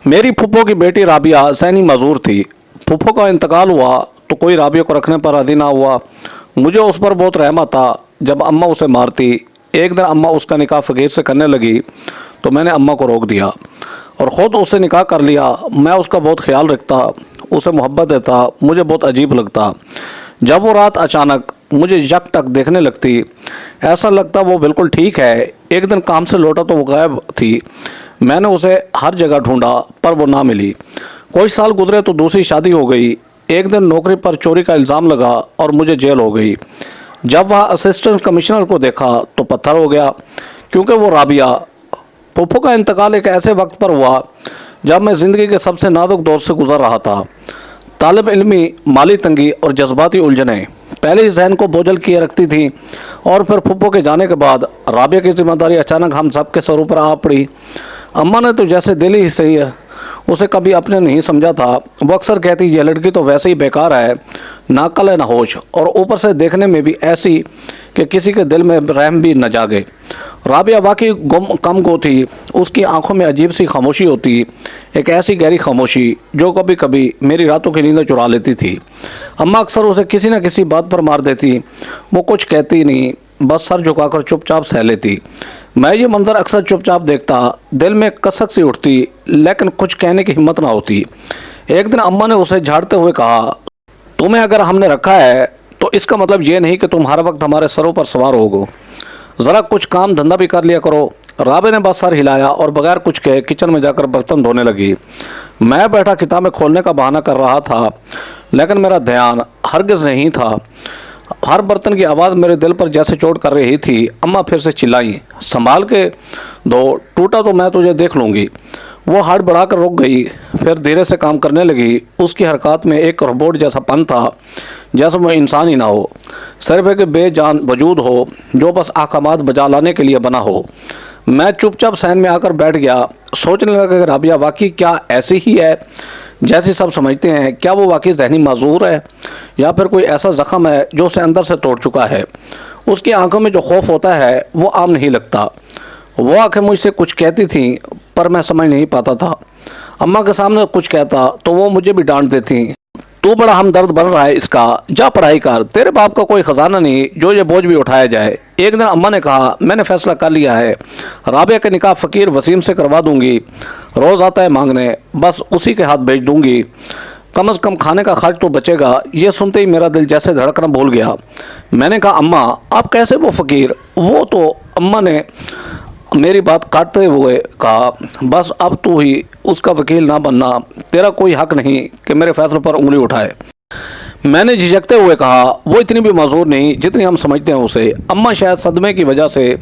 मेरी फूफो की बेटी राबिया सैनी मजदूर थी। फूफो का इंतकाल हुआ तो कोई राबिया को रखने पर राजी ना हुआ। मुझे उस पर बहुत रहम आता जब अम्मा उसे मारती। एक दिन अम्मा उसका निकाह फ़कीर से करने लगी तो मैंने अम्मा को रोक दिया और ख़ुद उससे निकाह कर लिया। मैं उसका बहुत ख्याल रखता, उसे मोहब्बत देता। मुझे बहुत अजीब लगता जब वो रात अचानक मुझे यक तक देखने लगती। ऐसा लगता वो बिल्कुल ठीक है। एक दिन काम से लौटा तो वो गायब थी। मैंने उसे हर जगह ढूंढा पर वो ना मिली। कुछ साल गुजरे तो दूसरी शादी हो गई। एक दिन नौकरी पर चोरी का इल्ज़ाम लगा और मुझे जेल हो गई। जब वह असिस्टेंट कमिश्नर को देखा तो पत्थर हो गया, क्योंकि वो राबिया। फूफो का इंतकाल एक ऐसे वक्त पर हुआ जब मैं ज़िंदगी के सबसे नाजुक दौर से गुजर रहा था। तालिब इल्मी, माली तंगी और जज्बाती उलझनें पहले ही जहन को बोझल किए रखती थी और फिर फूफो के जाने के बाद राबिया की जिम्मेदारी अचानक हम सब के सरों पर आ पड़ी। अम्मा ने तो जैसे दिल ही सही है, उसे कभी अपने नहीं समझा था। वो अक्सर कहती ये लड़की तो वैसे ही बेकार है, ना अक्ल है ना होश, और ऊपर से देखने में भी ऐसी कि किसी के दिल में रहम भी न जागे। राबिया वाकई कम गो थी। उसकी आंखों में अजीब सी खामोशी होती, एक ऐसी गहरी खामोशी जो कभी कभी मेरी रातों की नींद चुरा लेती थी। अम्मा अक्सर उसे किसी न किसी बात पर मार देती। वो कुछ कहती नहीं, बस सर झुकाकर चुपचाप सह लेती। मैं ये मंजर अक्सर चुपचाप देखता, दिल में कसक सी उठती लेकिन कुछ कहने की हिम्मत ना होती। एक दिन अम्मा ने उसे झाड़ते हुए कहा, तुम्हें अगर हमने रखा है तो इसका मतलब ये नहीं कि तुम हर वक्त हमारे सरों पर सवार होगो। ज़रा कुछ काम धंधा भी कर लिया करो। राबे ने बस सर हिलाया और बगैर कुछ कहे किचन में जाकर बर्तन धोने लगी। मैं बैठा किताबें खोलने का बहाना कर रहा था, लेकिन मेरा ध्यान हरगिज़ नहीं था। हर बर्तन की आवाज़ मेरे दिल पर जैसे चोट कर रही थी। अम्मा फिर से चिल्लाई, संभाल के दो, टूटा तो मैं तुझे देख लूँगी। वो हाथ बढ़ाकर रुक गई, फिर धीरे से काम करने लगी। उसकी हरकत में एक रोबोट जैसा पन था, जैसे वो इंसान ही ना हो, सिर्फ एक बेजान वजूद हो जो बस अहकामात बजा लाने के लिए बना हो। मैं चुपचाप सहन में आकर बैठ गया, सोचने लगा कि राबिया वाकई क्या ऐसी ही है जैसी सब समझते हैं? क्या वो वाकई जहनी माजूर है या फिर कोई ऐसा ज़ख्म है जो उसे अंदर से तोड़ चुका है? उसकी आंखों में जो खौफ होता है वो आम नहीं लगता। वो आंखें मुझसे कुछ कहती थीं पर मैं समझ नहीं पाता था। अम्मा के सामने कुछ कहता तो वो मुझे भी डांट देती, तू बड़ा हमदर्द बन रहा है इसका, जा पढ़ाई कर, तेरे बाप का कोई ख़जाना नहीं जो ये बोझ भी उठाया जाए। एक दिन अम्मा ने कहा, मैंने फ़ैसला कर लिया है, राबिया के निकाह फ़कीर वसीम से करवा दूंगी। रोज़ आता है मांगने, बस उसी के हाथ भेज दूंगी, कम अज़ कम खाने का खर्च तो बचेगा। ये सुनते ही मेरा दिल जैसे धड़कना भूल गया। मैंने कहा, अम्मा आप कैसे वो फ़कीर? वो तो अम्मा ने मेरी बात काटते हुए कहा, बस अब तू ही उसका वकील ना बनना, तेरा कोई हक नहीं कि मेरे फैसले पर उंगली उठाए। मैंने झिझकते हुए कहा, वो इतनी भी मजबूर नहीं जितनी हम समझते हैं उसे। अम्मा शायद सदमे की वजह से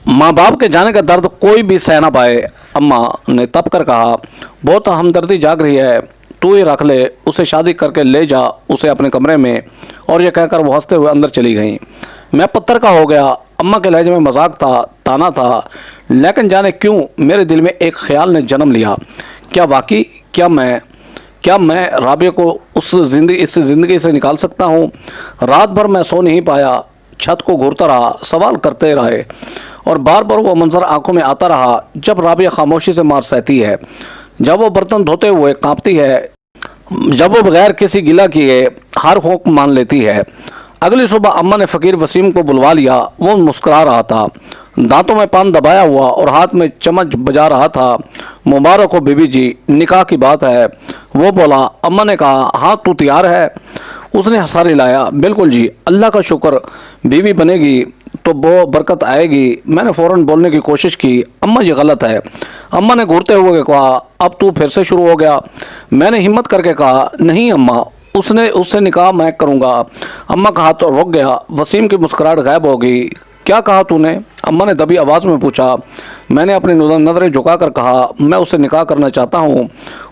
माँ बाप के जाने का दर्द कोई भी सह ना पाए। अम्मा ने तप कर कहा, बहुत हमदर्दी जाग रही है, तू ही रख ले, उसे शादी करके ले जा उसे अपने कमरे में। और यह कहकर वो हंसते हुए अंदर चली गई। मैं पत्थर का हो गया। अम्मा के लहजे में मजाक था, ताना था, लेकिन जाने क्यों मेरे दिल में एक ख्याल ने जन्म लिया, क्या वाकई क्या मैं राबिया को इस ज़िंदगी से निकाल सकता हूँ? रात भर मैं सो नहीं पाया, छत को घूरता रहा, सवाल करते रहे और बार बार वो मंजर आंखों में आता रहा जब राबिया खामोशी से मार सहती है, जब वो बर्तन धोते हुए कांपती है, जब वो बगैर किसी गिला किए हर हुक्म मान लेती है। अगली सुबह अम्मा ने फ़कीर वसीम को बुलवा लिया। वो मुस्कुरा रहा था, दांतों में पान दबाया हुआ और हाथ में चम्मच बजा रहा था। मुबारक हो बीबी जी, निकाह की बात है। वो बोला। अम्मा ने कहा, हाँ तू तैयार है? उसने हंसा हिलाया, बिल्कुल जी, अल्लाह का शुक्र, बीवी बनेगी तो वो बरकत आएगी। मैंने फ़ौरन बोलने की कोशिश की, अम्मा ये गलत है। अम्मा ने घूरते हुए कहा, अब तू फिर से शुरू हो गया। मैंने हिम्मत करके कहा, नहीं अम्मा, उससे निकाह मैं करूँगा। अम्मा का हाथ तो रुक गया। वसीम की मुस्कुराहट गायब हो गई। क्या कहा तूने? अम्मा ने दबी आवाज़ में पूछा। मैंने अपनी नज़रें झुकाकर कहा, मैं उससे निकाह करना चाहता हूँ।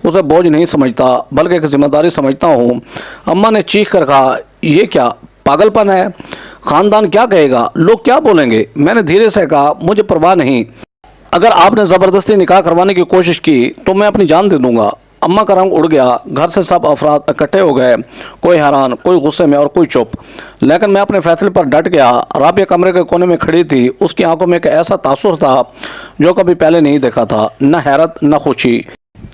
उसे बोझ नहीं समझता बल्कि एक जिम्मेदारी समझता हूँ। अम्मा ने चीख कर कहा, ये क्या पागलपन है? ख़ानदान क्या कहेगा, लोग क्या बोलेंगे? मैंने धीरे से कहा, मुझे परवाह नहीं, अगर आपने ज़बरदस्ती निकाह करवाने की कोशिश की तो मैं अपनी जान दे दूँगा। अम्मा का रंग उड़ गया। घर से सब अफराद इकट्ठे हो गए, कोई हैरान, कोई गुस्से में और कोई चुप, लेकिन मैं अपने फैसले पर डट गया। राबिया कमरे के कोने में खड़ी थी। उसकी आंखों में एक ऐसा तासुर था जो कभी पहले नहीं देखा था, न हैरत न खुशी,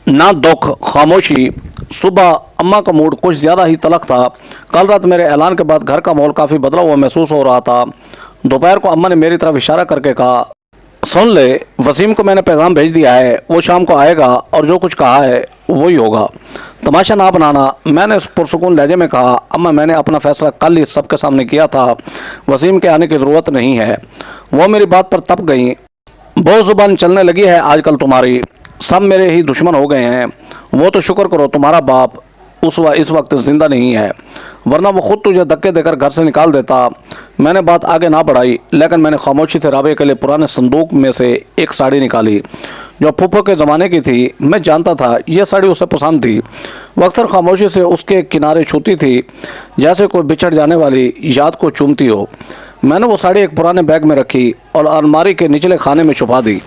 ना दुख, खामोशी। सुबह अम्मा का मूड कुछ ज़्यादा ही तलख था। कल रात मेरे ऐलान के बाद घर का माहौल काफ़ी बदला हुआ महसूस हो रहा था। दोपहर को अम्मा ने मेरी तरफ इशारा करके कहा, सुन ले, वसीम को मैंने पैगाम भेज दिया है, वो शाम को आएगा और जो कुछ कहा है वही होगा। तमाशा ना बनाना, मैंने उस पुरसुकून लहजे में कहा। अम्मा, मैंने अपना फैसला कल ही सबके सामने किया था, वसीम के आने की ज़रूरत नहीं है। वो मेरी बात पर तप गई। बहुत ज़ुबान चलने लगी है आजकल तुम्हारी, सब मेरे ही दुश्मन हो गए हैं। वो तो शुक्र करो तुम्हारा बाप इस वक्त ज़िंदा नहीं है, वरना वो खुद तुझे धक्के देकर घर से निकाल देता। मैंने बात आगे ना बढ़ाई, लेकिन मैंने खामोशी से राबिया के लिए पुराने संदूक में से एक साड़ी निकाली जो फूफो के ज़माने की थी। मैं जानता था यह साड़ी उसे पसंद थी। वो अक्सर खामोशी से उसके किनारे छूती थी, जैसे कोई बिछड़ जाने वाली याद को चूमती हो। मैंने वो साड़ी एक पुराने बैग में रखी और अलमारी के निचले खाने में छुपा दी।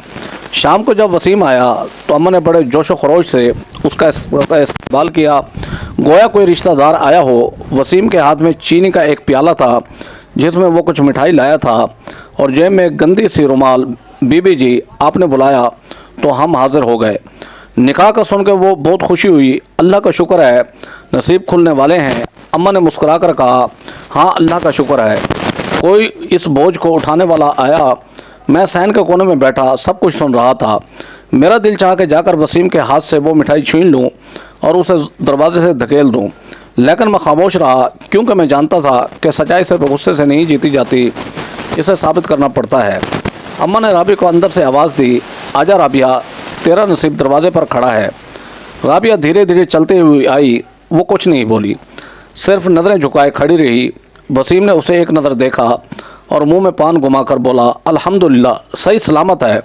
शाम को जब वसीम आया तो अम्मा ने बड़े जोशो खरोश से उसका इस्तकबाल किया, गोया कोई रिश्तेदार आया हो। वसीम के हाथ में चीनी का एक प्याला था जिसमें वो कुछ मिठाई लाया था और जेब में गंदी सी रुमाल। बीबी जी, आपने बुलाया तो हम हाजिर हो गए। निकाह का सुन के वो बहुत खुशी हुई। अल्लाह का शुक्र है, नसीब खुलने वाले हैं। अम्मा ने मुस्कुरा कर कहा, हाँ अल्लाह का शुक्र है, कोई इस बोझ को उठाने वाला आया। मैं सहन के कोने में बैठा सब कुछ सुन रहा था। मेरा दिल चाह के जाकर वसीम के हाथ से वो मिठाई छीन लूं और उसे दरवाजे से धकेल दूं, लेकिन मैं खामोश रहा, क्योंकि मैं जानता था कि सच्चाई सिर्फ गुस्से से नहीं जीती जाती, इसे साबित करना पड़ता है। अम्मा ने राबिया को अंदर से आवाज़ दी, आजा राबिया, तेरा नसीब दरवाजे पर खड़ा है। राबिया धीरे धीरे चलते हुए आई। वो कुछ नहीं बोली, सिर्फ नज़रें झुकाए खड़ी रही। वसीम ने उसे एक नज़र देखा और मुंह में पान घुमाकर बोला, अल्हम्दुलिल्लाह, सही सलामत है,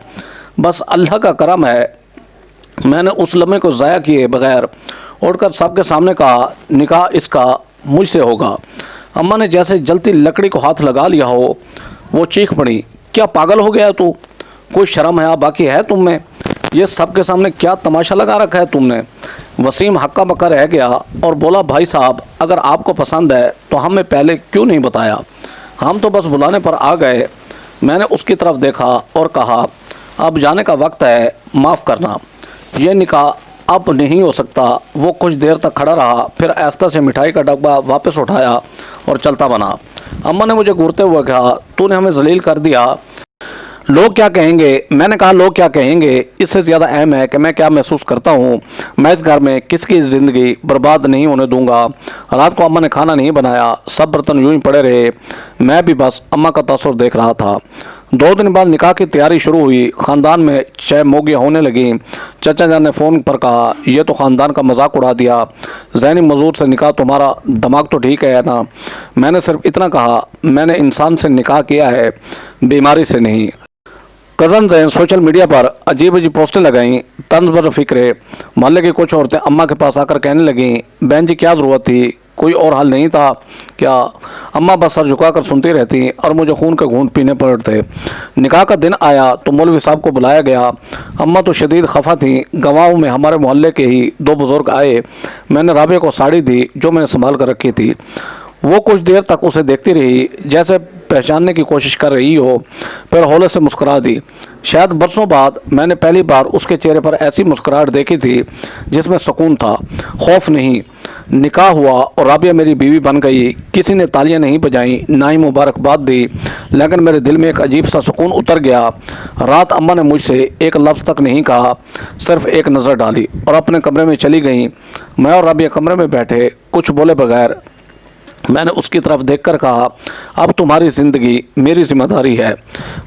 बस अल्लाह का करम है। मैंने उस लम्हे को ज़ाया किए बगैर उठकर सबके सामने कहा, निकाह इसका मुझसे होगा। अम्मा ने जैसे जलती लकड़ी को हाथ लगा लिया हो। वो चीख पड़ी, क्या पागल हो गया तू? कोई शर्म है बाकी है तुम में? ये सबके सामने क्या तमाशा लगा रखा है तुमने? वसीम हक्का बक्का रह गया और बोला, भाई साहब, अगर आपको पसंद है तो हमें पहले क्यों नहीं बताया? हम तो बस बुलाने पर आ गए। मैंने उसकी तरफ देखा और कहा, अब जाने का वक्त है, माफ़ करना, ये निकाह अब नहीं हो सकता। वो कुछ देर तक खड़ा रहा, फिर आहिस्ता से मिठाई का डब्बा वापस उठाया और चलता बना। अम्मा ने मुझे घूरते हुए कहा, तूने हमें जलील कर दिया, लोग क्या कहेंगे? मैंने कहा, लोग क्या कहेंगे इससे ज़्यादा अहम है कि मैं क्या महसूस करता हूँ। मैं इस घर में किसकी ज़िंदगी बर्बाद नहीं होने दूंगा। रात को अम्मा ने खाना नहीं बनाया, सब बर्तन यूं ही पड़े रहे। मैं भी बस अम्मा का तसव्वुर देख रहा था। 2 दिन बाद निकाह की तैयारी शुरू हुई। ख़ानदान में चाय मोगियाँ होने लगी। चाचा जान ने फ़ोन पर कहा, यह तो ख़ानदान का मजाक उड़ा दिया, ज़ैनी मजूर से निकाह, तुम्हारा दिमाग तो ठीक है ना? मैंने सिर्फ इतना कहा, मैंने इंसान से निकाह किया है, बीमारी से नहीं। कज़न ने सोशल मीडिया पर अजीब अजीब पोस्टें लगाईं, तंज बर फिक्रे। मोहल्ले की कुछ औरतें अम्मा के पास आकर कहने लगीं, बहन जी क्या ज़रूरत थी, कोई और हल नहीं था क्या? अम्मा बस सर झुकाकर सुनती रहती और मुझे खून के घूंट पीने पड़ते। निकाह का दिन आया तो मौलवी साहब को बुलाया गया। अम्मा तो शदीद खफा थी। गवाहों में हमारे मोहल्ले के ही 2 बुज़ुर्ग आए। मैंने राबिया को साड़ी दी जो मैंने संभाल कर रखी थी। वो कुछ देर तक उसे देखती रही, जैसे पहचानने की कोशिश कर रही हो, फिर हौले से मुस्कुरा दी। शायद बरसों बाद मैंने पहली बार उसके चेहरे पर ऐसी मुस्कुराहट देखी थी जिसमें सुकून था, खौफ नहीं। निकाह हुआ और राबिया मेरी बीवी बन गई। किसी ने तालियां नहीं बजाईं, ना ही मुबारकबाद दी, लेकिन मेरे दिल में एक अजीब सा सुकून उतर गया। रात अम्मा ने मुझसे एक लफ्ज़ तक नहीं कहा, सिर्फ एक नज़र डाली और अपने कमरे में चली गई। मैं और राबिया कमरे में बैठे, कुछ बोले बगैर। मैंने उसकी तरफ देखकर कहा, अब तुम्हारी ज़िंदगी मेरी जिम्मेदारी है,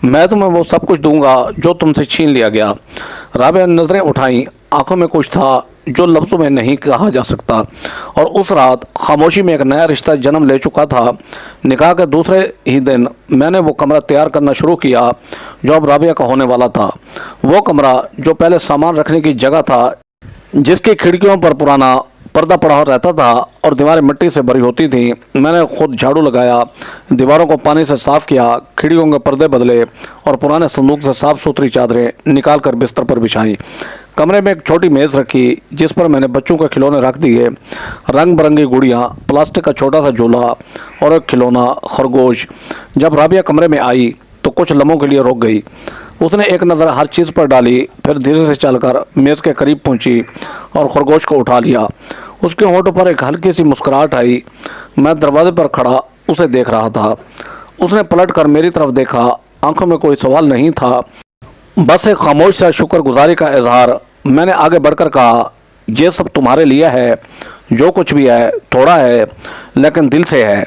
मैं तुम्हें वो सब कुछ दूंगा जो तुमसे छीन लिया गया। राबिया ने नज़रें उठाईं, आंखों में कुछ था जो लफ्ज़ों में नहीं कहा जा सकता। और उस रात खामोशी में एक नया रिश्ता जन्म ले चुका था। निकाह के दूसरे ही दिन मैंने वो कमरा तैयार करना शुरू किया जो अब राबिया का होने वाला था। वो कमरा जो पहले सामान रखने की जगह था, जिसकी खिड़कियों पर पुराना पर्दा पड़ा रहता था और दीवारें मिट्टी से भरी होती थी, मैंने खुद झाड़ू लगाया, दीवारों को पानी से साफ़ किया, खिड़कियों के पर्दे बदले और पुराने संदूक से साफ़ सुथरी चादरें निकाल कर बिस्तर पर बिछाई। कमरे में एक छोटी मेज़ रखी जिस पर मैंने बच्चों के खिलौने रख दिए, रंग बिरंगी गुड़ियाँ, प्लास्टिक का छोटा सा झूला और एक खिलौना खरगोश। जब राबिया कमरे में आई तो कुछ लम्हों के लिए रुक गई। उसने एक नज़र हर चीज़ पर डाली, फिर धीरे से चलकर मेज़ के करीब पहुंची और खरगोश को उठा लिया। उसके होंठों पर एक हल्की सी मुस्कुराहट आई। मैं दरवाजे पर खड़ा उसे देख रहा था। उसने पलट कर मेरी तरफ देखा। आंखों में कोई सवाल नहीं था, बस एक खामोश सा शुक्रगुजारी का इजहार। मैंने आगे बढ़कर कहा, ये सब तुम्हारे लिए है, जो कुछ भी है थोड़ा है लेकिन दिल से है।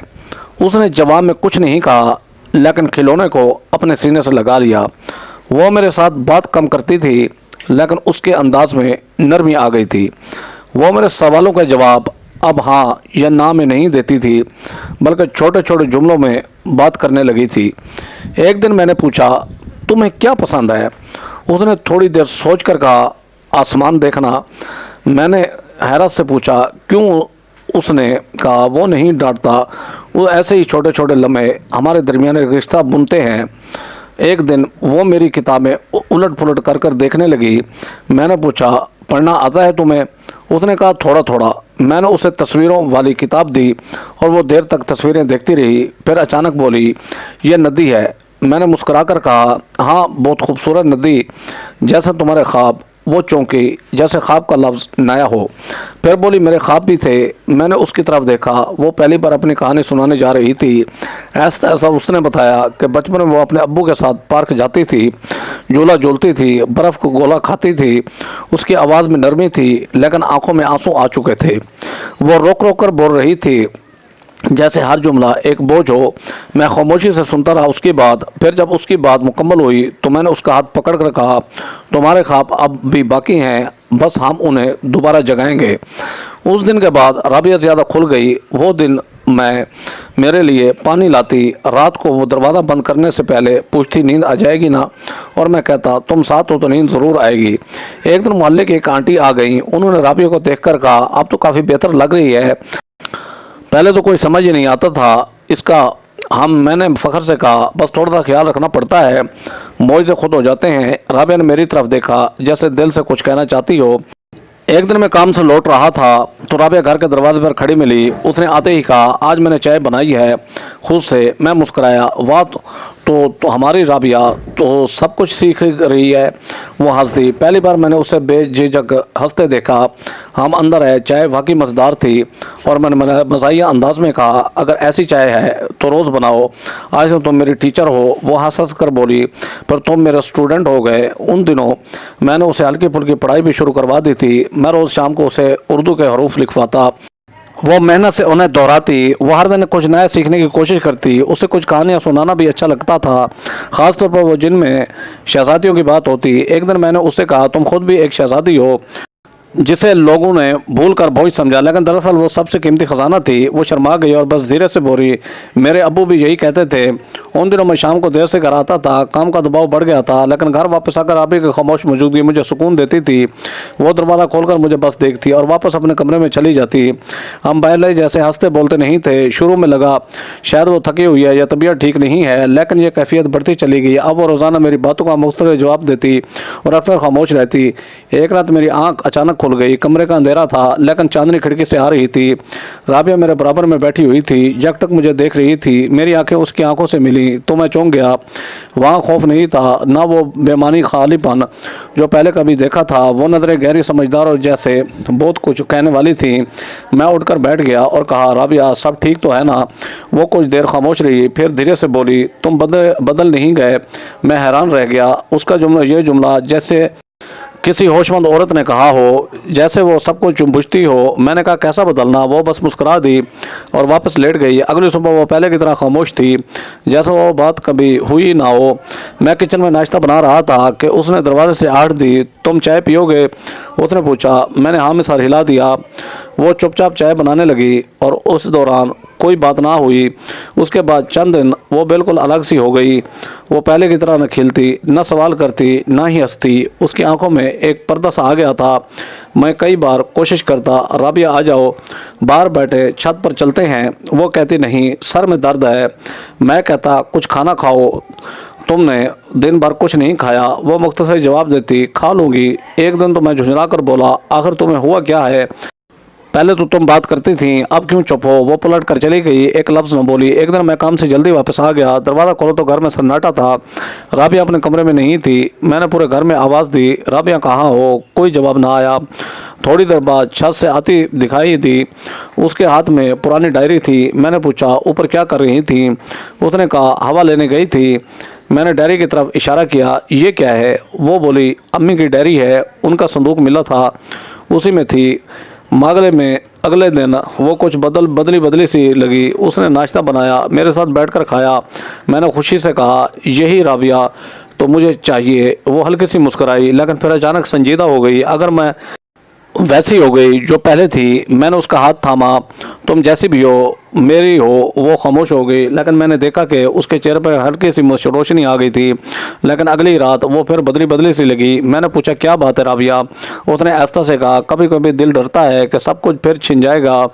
उसने जवाब में कुछ नहीं कहा, लेकिन खिलौने को अपने सीने से लगा लिया। वो मेरे साथ बात कम करती थी, लेकिन उसके अंदाज में नरमी आ गई थी। वो मेरे सवालों का जवाब अब हाँ या ना में नहीं देती थी, बल्कि छोटे छोटे जुमलों में बात करने लगी थी। एक दिन मैंने पूछा, तुम्हें क्या पसंद है? उसने थोड़ी देर सोच कर कहा, आसमान देखना। मैंने हैरत से पूछा, क्यों? उसने कहा, वो नहीं डांटता, वो ऐसे ही छोटे छोटे लम्हे हमारे दरमियान एक रिश्ता बुनते हैं। एक दिन वो मेरी किताबें उलट पुलट कर कर देखने लगी। मैंने पूछा, पढ़ना आता है तुम्हें? उसने कहा, थोड़ा थोड़ा। मैंने उसे तस्वीरों वाली किताब दी और वो देर तक तस्वीरें देखती रही। फिर अचानक बोली, ये नदी है। मैंने मुस्कुरा कर कहा, हाँ बहुत खूबसूरत नदी, जैसे तुम्हारे ख्वाब। वो चौंकी जैसे ख्वाब का लफ्ज़ नया हो। फिर बोली, मेरे ख्वाब भी थे। मैंने उसकी तरफ देखा। वो पहली बार अपनी कहानी सुनाने जा रही थी। ऐसा ऐसा उसने बताया कि बचपन में वो अपने अब्बू के साथ पार्क जाती थी, झूला झूलती थी, बर्फ़ को गोला खाती थी। उसकी आवाज़ में नरमी थी, लेकिन आंखों में आंसू आ चुके थे। वो रोक रोक कर बोल रही थी, जैसे हर जुमला एक बोझ हो। मैं खामोशी से सुनता रहा उसकी बात। फिर जब उसकी बात मुकम्मल हुई तो मैंने उसका हाथ पकड़ कर कहा, तुम्हारे ख्वाब अब भी बाकी हैं, बस हम उन्हें दोबारा जगाएंगे। उस दिन के बाद राबिया ज़्यादा खुल गई। वो दिन मैं मेरे लिए पानी लाती, रात को वो दरवाज़ा बंद करने से पहले पूछती, नींद आ जाएगी ना? और मैं कहता, तुम साथ हो तो नींद ज़रूर आएगी। एक दिन मोहल्ले की एक आंटी आ गई। उन्होंने राबिया को देख कर कहा, अब तो काफ़ी बेहतर लग रही है, पहले तो कोई समझ ही नहीं आता था इसका। मैंने फ़ख्र से कहा, बस थोड़ा सा ख्याल रखना पड़ता है, मौजे खुद हो जाते हैं। राबिया ने मेरी तरफ देखा जैसे दिल से कुछ कहना चाहती हो। एक दिन मैं काम से लौट रहा था तो राबिया घर के दरवाजे पर खड़ी मिली। उसने आते ही कहा, आज मैंने चाय बनाई है खुद से। मैं मुस्कुराया, वाह, तो हमारी राबिया तो सब कुछ सीख रही है। वो हंस दी। पहली बार मैंने उसे बेझिझक हंसते देखा। हम अंदर आए। चाय वाकई मज़ेदार थी और मैंने मज़ाहिया अंदाज में कहा, अगर ऐसी चाय है तो रोज़ बनाओ, आज तो तुम मेरी टीचर हो। वो हंस हंस कर बोली, पर तुम मेरे स्टूडेंट हो गए। उन दिनों मैंने उसे हल्की फुल्की पढ़ाई भी शुरू करवा दी थी। मैं रोज़ शाम को उसे उर्दू के हरूफ लिखवाता। वो मेहनत से उन्हें दोहराती। वो हर दिन कुछ नया सीखने की कोशिश करती। उसे कुछ कहानियाँ सुनाना भी अच्छा लगता था, ख़ासतौर पर वो जिनमें शहज़ादियों की बात होती। एक दिन मैंने उससे कहा, तुम खुद भी एक शहज़ादी हो, जिसे लोगों ने भूल कर भोज समझा, लेकिन दरअसल वो सबसे कीमती ख़जाना थी। वो शर्मा गई और बस धीरे से बोली, मेरे अब्बू भी यही कहते थे। उन दिनों मैं शाम को देर से घर आता था, काम का दबाव बढ़ गया था, लेकिन घर वापस आकर आप ही की खामोश मौजूदगी मुझे सुकून देती थी। वो दरवाज़ा खोलकर मुझे बस देखती और वापस अपने कमरे में चली जाती। हम पहले जैसे हंसते बोलते नहीं थे। शुरू में लगा शायद वो थकी हुई है या तबीयत ठीक नहीं है, लेकिन ये कैफियत बढ़ती चली गई। अब वो रोज़ाना मेरी बातों का मुख्तलिफ जवाब देती और अक्सर खामोश रहती। एक रात मेरी आँख अचानक खुल गई। कमरे का अंधेरा था, लेकिन चांदनी खिड़की से आ रही थी। राबिया मेरे बराबर में बैठी हुई थी, जब तक मुझे देख रही थी। मेरी आंखें उसकी आंखों से मिली तो मैं चौंक गया। वहाँ खौफ नहीं था, ना वो बेमानी खालीपन जो पहले कभी देखा था। वो नज़रें गहरी, समझदार और जैसे बहुत कुछ कहने वाली थी। मैं उठकर बैठ गया और कहा, राबिया सब ठीक तो है ना? वो कुछ देर खामोश रही, फिर धीरे से बोली, तुम बदल नहीं गए। मैं हैरान रह गया। उसका ये जुमला जैसे किसी होशमंद औरत ने कहा हो, जैसे वो सब कुछ बुझती हो। मैंने कहा, कैसा बदलना? वो बस मुस्कुरा दी और वापस लेट गई। अगली सुबह वो पहले की तरह खामोश थी, जैसे वो बात कभी हुई ना हो। मैं किचन में नाश्ता बना रहा था कि उसने दरवाजे से आहट दी, तुम चाय पियोगे? उसने पूछा। मैंने हाँ में सर हिला दिया। वो चुपचाप चाय बनाने लगी और उस दौरान कोई बात ना हुई। उसके बाद चंद दिन वो बिल्कुल अलग सी हो गई। वो पहले की तरह न खिलती, न सवाल करती, न ही हंसती। उसकी आंखों में एक पर्दा सा आ गया था। मैं कई बार कोशिश करता, राबिया आ जाओ, बाहर बैठे छत पर चलते हैं। वो कहती, नहीं, सर में दर्द है। मैं कहता, कुछ खाना खाओ, तुमने दिन भर कुछ नहीं खाया। वो मुख्तसर जवाब देती, खा लूँगी। एक दिन तो मैं झुंझला कर बोला, आखिर तुम्हें हुआ क्या है? पहले तो तुम बात करती थी, अब क्यों चुप हो। वो पलट कर चली गई, एक लफ्ज़ न बोली। एक दिन मैं काम से जल्दी वापस आ गया, दरवाज़ा खोलो तो घर में सन्नाटा था। राबिया अपने कमरे में नहीं थी। मैंने पूरे घर में आवाज़ दी, राबिया कहाँ हो? कोई जवाब ना आया। थोड़ी देर बाद छत से आती दिखाई दी, उसके हाथ में पुरानी डायरी थी। मैंने पूछा ऊपर क्या कर रही थी? उसने कहा हवा लेने गई थी। मैंने डायरी की तरफ इशारा किया, ये क्या है? वो बोली अम्मी की डायरी है, उनका संदूक मिला था, उसी में थी। मागले में अगले दिन वो कुछ बदली सी लगी। उसने नाश्ता बनाया, मेरे साथ बैठकर खाया। मैंने खुशी से कहा यही राबिया तो मुझे चाहिए। वो हल्की सी मुस्कुराई, लेकिन फिर अचानक संजीदा हो गई। अगर मैं वैसी हो गई जो पहले थी। मैंने उसका हाथ थामा, तुम जैसी भी हो मेरी हो। वो खामोश हो गई, लेकिन मैंने देखा कि उसके चेहरे पर हल्की सी रोशनी आ गई थी। लेकिन अगली रात वो फिर बदली सी लगी। मैंने पूछा क्या बात है राबिया? उसने आस्था से कहा कभी कभी दिल डरता है कि सब कुछ फिर छिन जाएगा।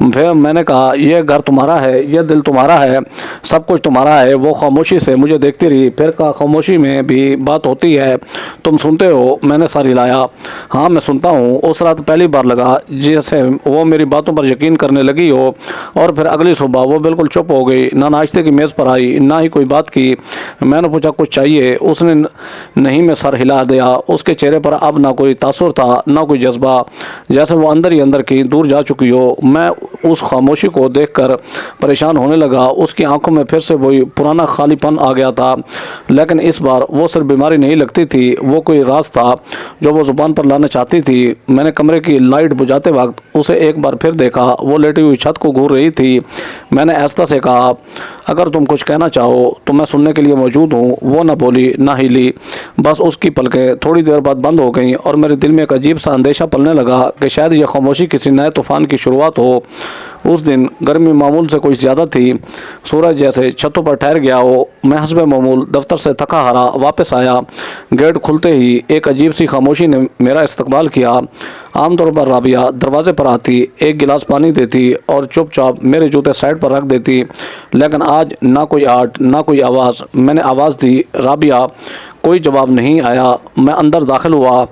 फिर मैंने कहा यह घर तुम्हारा है, यह दिल तुम्हारा है, सब कुछ तुम्हारा है। वो खामोशी से मुझे देखती रही। फिर कहा खामोशी में भी बात होती है, तुम सुनते हो? मैंने सर हिलाया, हाँ मैं सुनता हूँ। उस रात पहली बार लगा जैसे वो मेरी बातों पर यकीन करने लगी हो। और फिर अगली सुबह वो बिल्कुल चुप हो गई, ना नाश्ते की मेज़ पर आई, ना ही कोई बात की। मैंने पूछा कुछ चाहिए? उसने नहीं में सर हिला दिया। उसके चेहरे पर अब ना कोई तासुर था, ना कोई जज्बा, जैसे वो अंदर ही अंदर की दूर जा चुकी हो। मैं उस खामोशी को देखकर परेशान होने लगा। उसकी आंखों में फिर से वही पुराना खालीपन आ गया था, लेकिन इस बार वो सिर्फ बीमारी नहीं लगती थी, वो कोई राज था जो वो ज़ुबान पर लाना चाहती थी। मैंने कमरे की लाइट बुझाते वक्त उसे एक बार फिर देखा। वो लेटी हुई छत को घूर रही थी। मैंने आस्था से कहा अगर तुम कुछ कहना चाहो तो मैं सुनने के लिए मौजूद हूँ। वो न बोली, ना हिली, बस उसकी पलकें थोड़ी देर बाद बंद हो गईं और मेरे दिल में एक अजीब सा अंदेशा पलने लगा कि शायद यह खामोशी किसी नए तूफान की शुरुआत हो। उस दिन गर्मी मामूल से कोई ज़्यादा थी। सूरज जैसे छतों पर ठहर गया हो। मैं हस्बे मामूल दफ्तर से थका हारा वापस आया। गेट खुलते ही एक अजीब सी खामोशी ने मेरा इस्तकबाल किया। आमतौर पर राबिया दरवाजे पर आती, एक गिलास पानी देती और चुपचाप मेरे जूते साइड पर रख देती, लेकिन आज ना कोई आर्ट ना कोई आवाज़। मैंने आवाज़ दी राबिया, कोई जवाब नहीं आया। मैं अंदर दाखिल हुआ,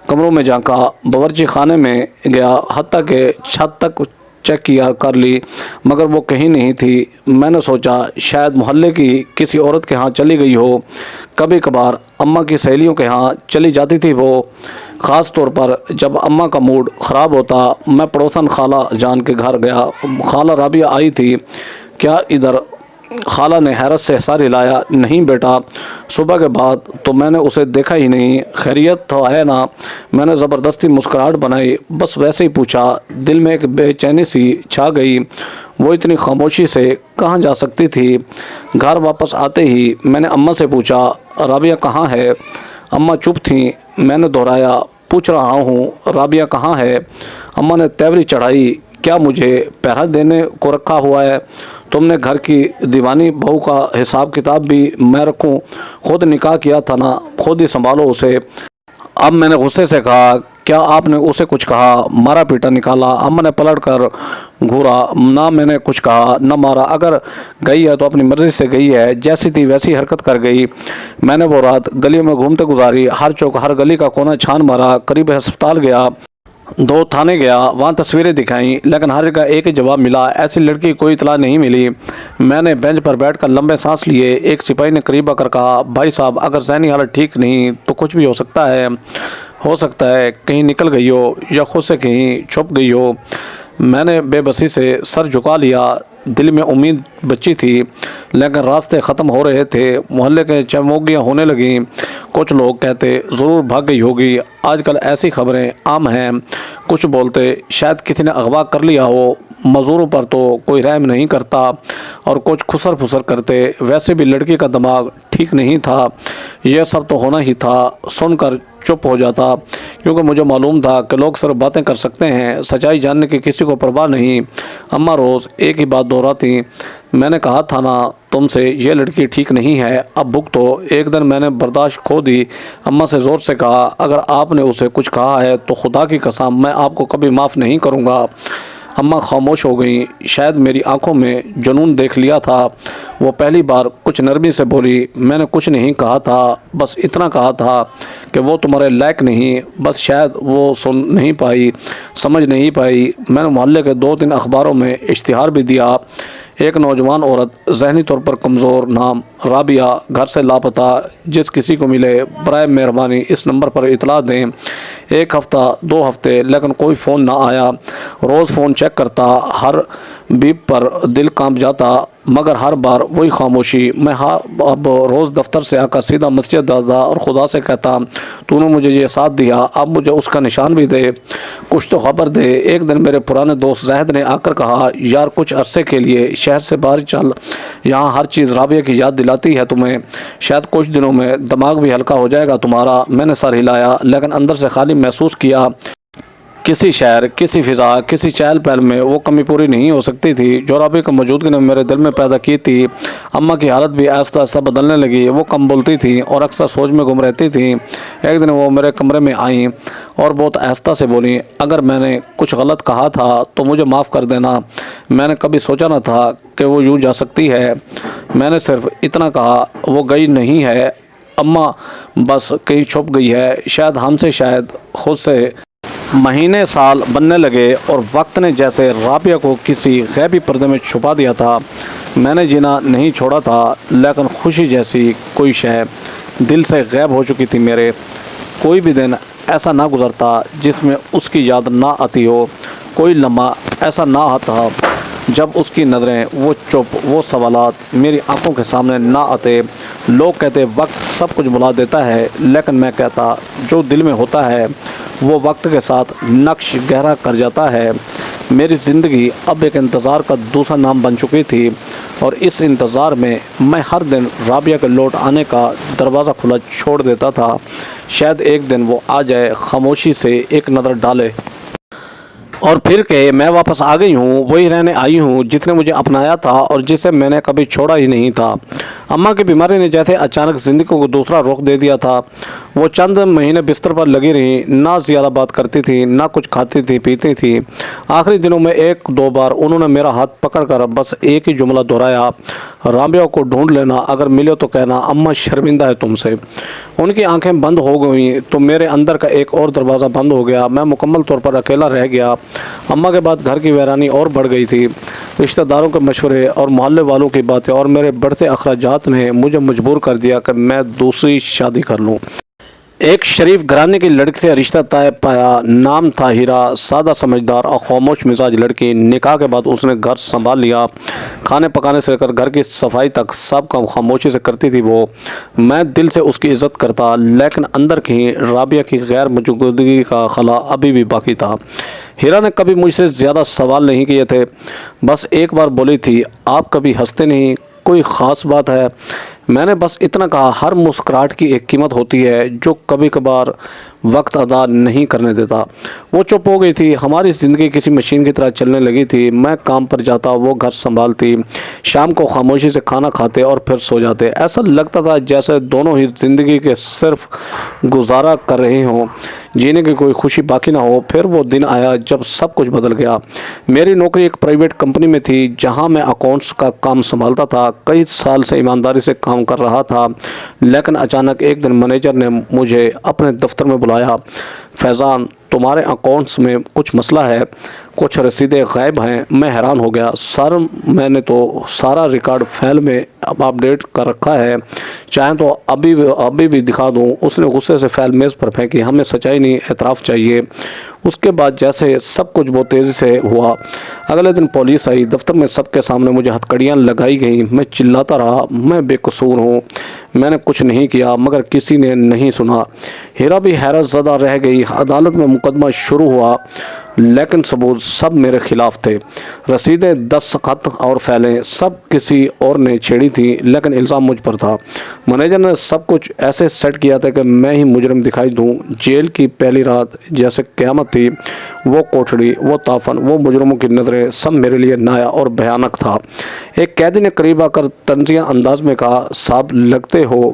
कमरों में झांका, बावर्ची खाने में गया, हत्ता के छत तक चेक किया कर ली, मगर वो कहीं नहीं थी। मैंने सोचा शायद मोहल्ले की किसी औरत के यहाँ चली गई हो। कभी कभार अम्मा की सहेलियों के यहाँ चली जाती थी वो, ख़ास तौर पर जब अम्मा का मूड ख़राब होता। मैं पड़ोसन खाला जान के घर गया। खाला राबिया आई थी क्या इधर? खाला ने हैरत से सर हिलाया, नहीं बेटा, सुबह के बाद तो मैंने उसे देखा ही नहीं। खैरियत तो है ना? मैंने ज़बरदस्ती मुस्कुराहट बनाई, बस वैसे ही पूछा। दिल में एक बेचैनी सी छा गई। वो इतनी खामोशी से कहाँ जा सकती थी? घर वापस आते ही मैंने अम्मा से पूछा राबिया कहाँ है? अम्मा चुप थीं। मैंने दोहराया, पूछ रहा हूँ राबिया कहाँ है? अम्मा ने तेवरी चढ़ाई, क्या मुझे पहरा देने को रखा हुआ है? तुमने घर की दीवानी बहू का हिसाब किताब भी मैं रखूं? खुद निकाह किया था ना, खुद ही संभालो उसे। अब मैंने गुस्से से कहा क्या आपने उसे कुछ कहा? मारा पीटा निकाला। अम्मा ने पलट कर घूरा, ना मैंने कुछ कहा न मारा। अगर गई है तो अपनी मर्ज़ी से गई है, जैसी थी वैसी हरकत कर गई। मैंने वो रात गलियों में घूमते गुजारी, हर चौक हर गली का कोना छान मारा, करीब अस्पताल गया, 2 थाने गया, वहाँ तस्वीरें दिखाई, लेकिन हर जगह एक ही जवाब मिला, ऐसी लड़की कोई इतला नहीं मिली। मैंने बेंच पर बैठकर लंबे सांस लिए। एक सिपाही ने करीब आकर कहा, भाई साहब अगर ज़हनी हालत ठीक नहीं तो कुछ भी हो सकता है कहीं निकल गई हो या खुद से कहीं छुप गई हो। मैंने बेबसी से सर झुका लिया। दिल में उम्मीद बची थी, लेकिन रास्ते ख़त्म हो रहे थे। मोहल्ले के चमोगियाँ होने लगीं। कुछ लोग कहते ज़रूर भाग गई होगी। आजकल ऐसी खबरें आम हैं। कुछ बोलते शायद किसी ने अगवा कर लिया हो। मज़दूरों पर तो कोई रहम नहीं करता, और कुछ खुसर फुसर करते। वैसे भी लड़की का दिमाग ठीक नहीं था। यह सब तो होना ही था। सुनकर चुप हो जाता, क्योंकि मुझे मालूम था कि लोग सिर्फ बातें कर सकते हैं, सच्चाई जानने की किसी को परवाह नहीं। अम्मा रोज़ एक ही बात दोहराती, मैंने कहा था ना तुमसे ये लड़की ठीक नहीं है, अब भुगतो। एक दिन मैंने बर्दाश्त खो दी। अम्मा से ज़ोर से कहा, अगर आपने उसे कुछ कहा है तो खुदा की कसम मैं आपको कभी माफ़ नहीं करूँगा। अम्मा खामोश हो गई। शायद मेरी आंखों में जुनून देख लिया था। वो पहली बार कुछ नरमी से बोली, मैंने कुछ नहीं कहा था, بس اتنا کہا تھا کہ وہ تمہارے لائق نہیں، بس شاید وہ سن نہیں پائی، سمجھ نہیں پائی۔ میں نے محلے کے 2-3 اخباروں میں اشتہار بھی دیا۔ ایک نوجوان عورت ذہنی طور پر کمزور، نام رابعہ، گھر سے لاپتہ، جس کسی کو ملے برائے مہربانی اس نمبر پر اطلاع دیں۔ 1 ہفتہ 2 ہفتے لیکن کوئی فون نہ آیا۔ روز فون چیک کرتا، ہر بیپ پر دل کانپ جاتا، مگر ہر بار وہی خاموشی۔ میں اب روز دفتر سے آ کر سیدھا مسجد جاتا اور خدا سے کہتا، تو نے مجھے یہ ساتھ دیا، اب مجھے اس کا نشان بھی دے، کچھ تو خبر دے۔ ایک دن میرے پرانے دوست زاہد نے آ کر کہا، یار کچھ عرصے کے لیے شہر سے باہر چل، یہاں ہر چیز رابعہ کی یاد دلاتی ہے تمہیں، شاید کچھ دنوں میں دماغ بھی ہلکا ہو جائے گا تمہارا۔ میں نے سر ہلایا لیکن اندر سے خالی محسوس کیا۔ کسی شہر، کسی فضا، کسی چہل پہل میں وہ کمی پوری نہیں ہو سکتی تھی جو رابعہ کی موجودگی نے میرے دل میں پیدا کی تھی۔ اماں کی حالت بھی آہستہ آہستہ بدلنے لگی، وہ کم بولتی تھیں اور اکثر سوچ میں گم رہتی تھیں۔ ایک دن وہ میرے کمرے میں آئیں اور بہت آہستہ سے بولیں، اگر میں نے کچھ غلط کہا تھا تو مجھے معاف کر دینا، میں نے کبھی سوچا نہ تھا کہ وہ یوں جا سکتی ہے۔ میں نے صرف اتنا کہا، وہ گئی نہیں ہے اماں، بس کہیں چھپ گئی ہے، شاید ہم سے، شاید خود سے۔ مہینے سال بننے لگے اور وقت نے جیسے رابعہ کو کسی غیبی پردے میں چھپا دیا تھا۔ میں نے جینا نہیں چھوڑا تھا لیکن خوشی جیسی کوئی شے دل سے غائب ہو چکی تھی میرے۔ کوئی بھی دن ایسا نہ گزرتا جس میں اس کی یاد نہ آتی ہو، کوئی لمحہ ایسا نہ آتا جب اس کی نظریں، وہ چپ، وہ سوالات میری آنکھوں کے سامنے نہ آتے۔ لوگ کہتے وقت سب کچھ بھلا دیتا ہے، لیکن میں کہتا جو دل میں ہوتا ہے وہ وقت کے ساتھ نقش گہرا کر جاتا ہے۔ میری زندگی اب ایک انتظار کا دوسرا نام بن چکی تھی اور اس انتظار میں میں ہر دن رابعہ کے لوٹ آنے کا دروازہ کھلا چھوڑ دیتا تھا، شاید ایک دن وہ آ جائے، خاموشی سے ایک نظر ڈالے اور پھر کہ میں واپس آ گئی ہوں، وہی رہنے آئی ہوں جس نے مجھے اپنایا تھا اور جسے میں نے کبھی چھوڑا ہی نہیں تھا۔ اماں کی بیماری نے جیسے اچانک زندگی کو دوسرا رخ دے دیا تھا۔ وہ چند مہینے بستر پر لگی رہیں، نہ زیادہ بات کرتی تھی، نہ کچھ کھاتی تھی پیتی تھی۔ آخری دنوں میں 1-2 بار انہوں نے میرا ہاتھ پکڑ کر بس ایک ہی جملہ دہرایا، رابعہ کو ڈھونڈ لینا، اگر ملے تو کہنا اماں شرمندہ ہے تم سے۔ ان کی آنکھیں بند ہو گئیں تو میرے اندر کا ایک اور دروازہ بند ہو گیا، میں مکمل طور پر اکیلا رہ گیا۔ اماں کے بعد گھر کی ویرانی اور بڑھ گئی تھی۔ رشتہ داروں کے مشورے اور محلے والوں کی باتیں اور میرے بڑھتے اخراجات نے مجھے مجبور کر دیا کہ میں دوسری شادی کر لوں۔ ایک شریف گھرانے کی لڑکی سے رشتہ طے پایا، نام تھا ہیرا، سادہ سمجھدار اور خاموش مزاج لڑکی۔ نکاح کے بعد اس نے گھر سنبھال لیا، کھانے پکانے سے لے کر گھر کی صفائی تک سب کام خاموشی سے کرتی تھی وہ۔ میں دل سے اس کی عزت کرتا لیکن اندر کہیں رابعہ کی غیر موجودگی کا خلا ابھی بھی باقی تھا۔ ہیرا نے کبھی مجھ سے زیادہ سوال نہیں کیے تھے، بس ایک بار بولی تھی، آپ کبھی ہنستے نہیں، کوئی خاص بات ہے؟ میں نے بس اتنا کہا، ہر مسکراہٹ کی ایک قیمت ہوتی ہے جو کبھی کبھار وقت ادا نہیں کرنے دیتا۔ وہ چپ ہو گئی تھی۔ ہماری زندگی کسی مشین کی طرح چلنے لگی تھی، میں کام پر جاتا، وہ گھر سنبھالتی، شام کو خاموشی سے کھانا کھاتے اور پھر سو جاتے۔ ایسا لگتا تھا جیسے دونوں ہی زندگی کے صرف گزارا کر رہے ہوں، جینے کی کوئی خوشی باقی نہ ہو۔ پھر وہ دن آیا جب سب کچھ بدل گیا۔ میری نوکری ایک پرائیویٹ کمپنی میں تھی جہاں میں اکاؤنٹس کا کام سنبھالتا تھا، کئی سال سے ایمانداری سے کام کر رہا تھا، لیکن اچانک ایک دن مینیجر نے مجھے اپنے دفتر میں بلایا، فیضان تمہارے اکاؤنٹس میں کچھ مسئلہ ہے، کچھ رسیدیں غائب ہیں۔ میں حیران ہو گیا، سر میں نے تو سارا ریکارڈ فائل میں اپڈیٹ کر رکھا ہے، چاہیں تو ابھی بھی دکھا دوں۔ اس نے غصے سے فائل میز پر پھینکی، ہمیں سچائی نہیں اعتراف چاہیے۔ اس کے بعد جیسے سب کچھ بہت تیزی سے ہوا۔ اگلے دن پولیس آئی، دفتر میں سب کے سامنے مجھے ہتھکڑیاں لگائی گئیں۔ میں چلاتا رہا، میں بے قصور ہوں، میں نے کچھ نہیں کیا، مگر کسی نے نہیں سنا۔ ہیرا بھی حیرت زدہ رہ گئی۔ عدالت میں مقدمہ شروع ہوا لیکن ثبوت سب میرے خلاف تھے، رسیدیں، دستخط اور فائلیں سب کسی اور نے چھیڑی تھیں، لیکن الزام مجھ پر تھا۔ مینیجر نے سب کچھ ایسے سیٹ کیا تھا کہ میں ہی مجرم دکھائی دوں۔ جیل کی پہلی رات جیسے قیامت تھی، وہ کوٹھڑی، وہ تافن، وہ مجرموں کی نظریں، سب میرے لیے نیا اور بھیانک تھا۔ ایک قیدی نے قریب آ کر طنزیہ انداز میں کہا، صاحب لگتے ہو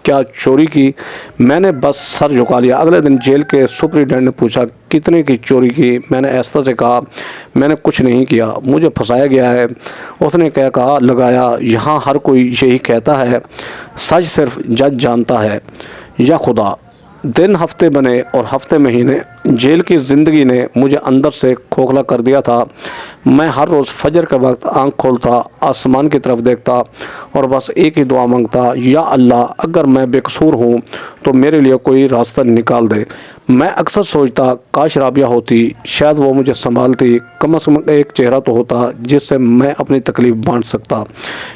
کیا چوری کی؟ میں نے بس سر جھکا لیا۔ اگلے دن جیل کے سپرنٹینڈنٹ نے پوچھا کتنے کی چوری کی؟ میں نے ایسا سے کہا میں نے کچھ نہیں کیا، مجھے پھنسایا گیا ہے۔ اس نے کیا کہا لگایا، یہاں ہر کوئی یہی کہتا ہے، سچ صرف جج جانتا ہے یا خدا۔ دن ہفتے بنے اور ہفتے مہینے۔ جیل کی زندگی نے مجھے اندر سے کھوکھلا کر دیا تھا۔ میں ہر روز فجر کے وقت آنکھ کھولتا، آسمان کی طرف دیکھتا اور بس ایک ہی دعا مانگتا، یا اللہ اگر میں بے قصور ہوں تو میرے لیے کوئی راستہ نکال دے۔ میں اکثر سوچتا کاش رابعہ ہوتی، شاید وہ مجھے سنبھالتی، کم از کم ایک چہرہ تو ہوتا جس سے میں اپنی تکلیف بانٹ سکتا۔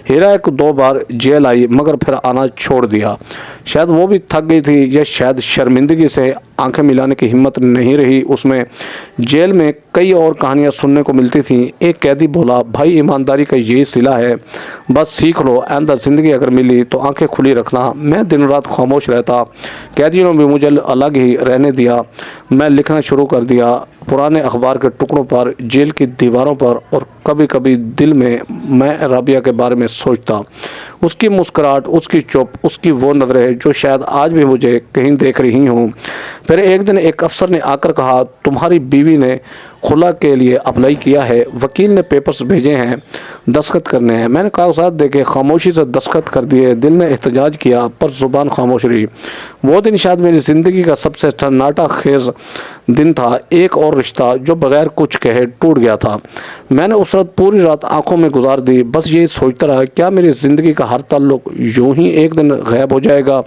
ہیرا ایک دو بار جیل آئی مگر پھر آنا چھوڑ دیا۔ شاید وہ بھی تھک گئی تھی یا شاید شرمندگی سے آنکھیں ملانے کی ہمت نہیں رہی اس میں۔ جیل میں کئی اور کہانیاں سننے کو ملتی تھیں۔ ایک قیدی بولا، بھائی ایمانداری کا یہی صلہ ہے، بس سیکھ لو، آئندہ زندگی اگر ملی تو آنکھیں کھلی رکھنا۔ میں دن رات خاموش رہتا۔ قیدیوں نے بھی مجھے الگ ہی رہنے دیا۔ میں لکھنا شروع کر دیا، پرانے اخبار کے ٹکڑوں پر، جیل کی دیواروں پر، اور کبھی کبھی دل میں رابعہ کے بارے میں سوچتا، اس کی مسکراہٹ، اس کی چپ، اس کی وہ نظریں جو شاید آج بھی مجھے کہیں دیکھ رہی ہوں۔ پھر ایک دن ایک افسر نے آ کر کہا، تمہاری بیوی نے خلا کے لیے اپلائی کیا ہے، وکیل نے پیپرز بھیجے ہیں، دستخط کرنے ہیں۔ میں نے کاغذات دیکھے، خاموشی سے دستخط کر دیے۔ دل نے احتجاج کیا پر زبان خاموش رہی۔ وہ دن شاید میری زندگی کا سب سے سناٹا خیز دن تھا۔ ایک اور رشتہ جو بغیر کچھ کہے ٹوٹ گیا تھا۔ میں نے اس رات پوری رات آنکھوں میں گزار دی، بس یہی سوچتا رہا کیا میری زندگی کا ہر تعلق یوں ہی ایک دن غائب ہو جائے گا۔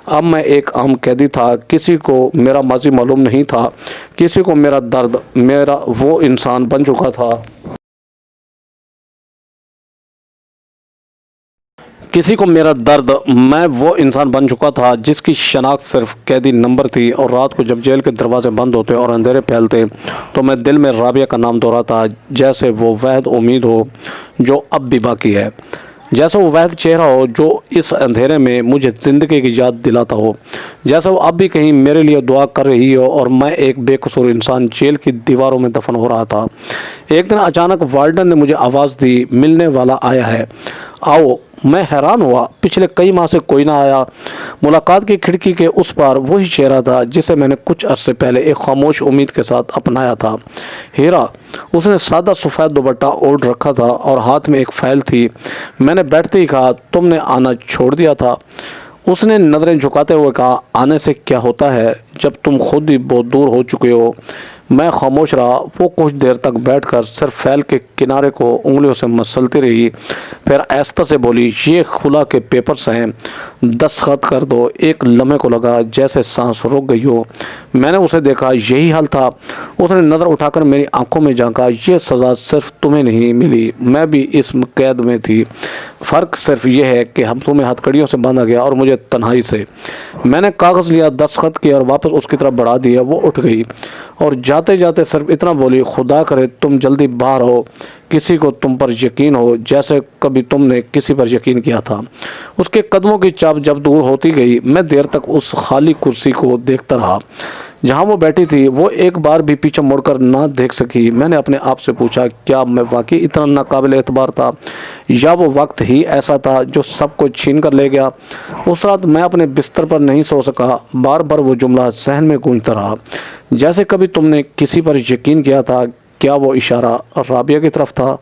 اب میں ایک عام قیدی تھا، کسی کو میرا ماضی معلوم نہیں تھا، کسی کو میرا درد، میرا وہ انسان بن چکا تھا میں وہ انسان بن چکا تھا جس کی شناخت صرف قیدی نمبر تھی۔ اور رات کو جب جیل کے دروازے بند ہوتے اور اندھیرے پھیلتے تو میں دل میں رابعہ کا نام دہراتا، جیسے وہ واحد امید ہو جو اب بھی باقی ہے، جیسا وہ واحد چہرہ ہو جو اس اندھیرے میں مجھے زندگی کی یاد دلاتا ہو، جیسا وہ اب بھی کہیں میرے لیے دعا کر رہی ہو اور میں ایک بے قصور انسان جیل کی دیواروں میں دفن ہو رہا تھا۔ ایک دن اچانک وارڈن نے مجھے آواز دی، ملنے والا آیا ہے، آؤ۔ میں حیران ہوا، پچھلے کئی ماہ سے کوئی نہ آیا۔ ملاقات کی کھڑکی کے اس پار وہی چہرہ تھا جسے میں نے کچھ عرصے پہلے ایک خاموش امید کے ساتھ اپنایا تھا، ہیرا۔ اس نے سادہ سفید دوپٹہ اوڑھ رکھا تھا اور ہاتھ میں ایک فائل تھی۔ میں نے بیٹھتے ہی کہا، تم نے آنا چھوڑ دیا تھا؟ اس نے نظریں جھکاتے ہوئے کہا، آنے سے کیا ہوتا ہے جب تم خود ہی بہت دور ہو چکے ہو۔ میں خاموش رہا۔ وہ کچھ دیر تک بیٹھ کر صرف فائل کے کنارے کو انگلیوں سے مسلتی رہی، پھر آہستہ سے بولی، یہ خلا کے پیپرز ہیں، دستخط کر دو۔ ایک لمحے کو لگا جیسے سانس رک گئی ہو۔ میں نے اسے دیکھا، یہی حل تھا۔ اس نے نظر اٹھا کر میری آنکھوں میں جھانکا، یہ سزا صرف تمہیں نہیں ملی، میں بھی اس قید میں تھی، فرق صرف یہ ہے کہ ہم تمہیں ہتھکڑیوں سے باندھا گیا اور مجھے تنہائی سے۔ میں نے کاغذ لیا، دستخط کیا اور واپس اس کی طرف بڑھا دیا۔ وہ اٹھ گئی اور جاتے جاتے صرف اتنا بولی، خدا کرے تم جلدی باہر ہو، کسی کو تم پر یقین ہو جیسے کبھی تم نے کسی پر یقین کیا تھا۔ اس کے قدموں کی چاپ جب دور ہوتی گئی، میں دیر تک اس خالی کرسی کو دیکھتا رہا جہاں وہ بیٹھی تھی۔ وہ ایک بار بھی پیچھے مڑ کر نہ دیکھ سکی۔ میں نے اپنے آپ سے پوچھا، کیا میں واقعی اتنا ناقابل اعتبار تھا، یا وہ وقت ہی ایسا تھا جو سب کو چھین کر لے گیا؟ اس رات میں اپنے بستر پر نہیں سو سکا۔ بار بار وہ جملہ ذہن میں گونجتا رہا، جیسے کبھی تم نے کسی پر یقین کیا تھا۔ کیا وہ اشارہ رابعہ کی طرف تھا؟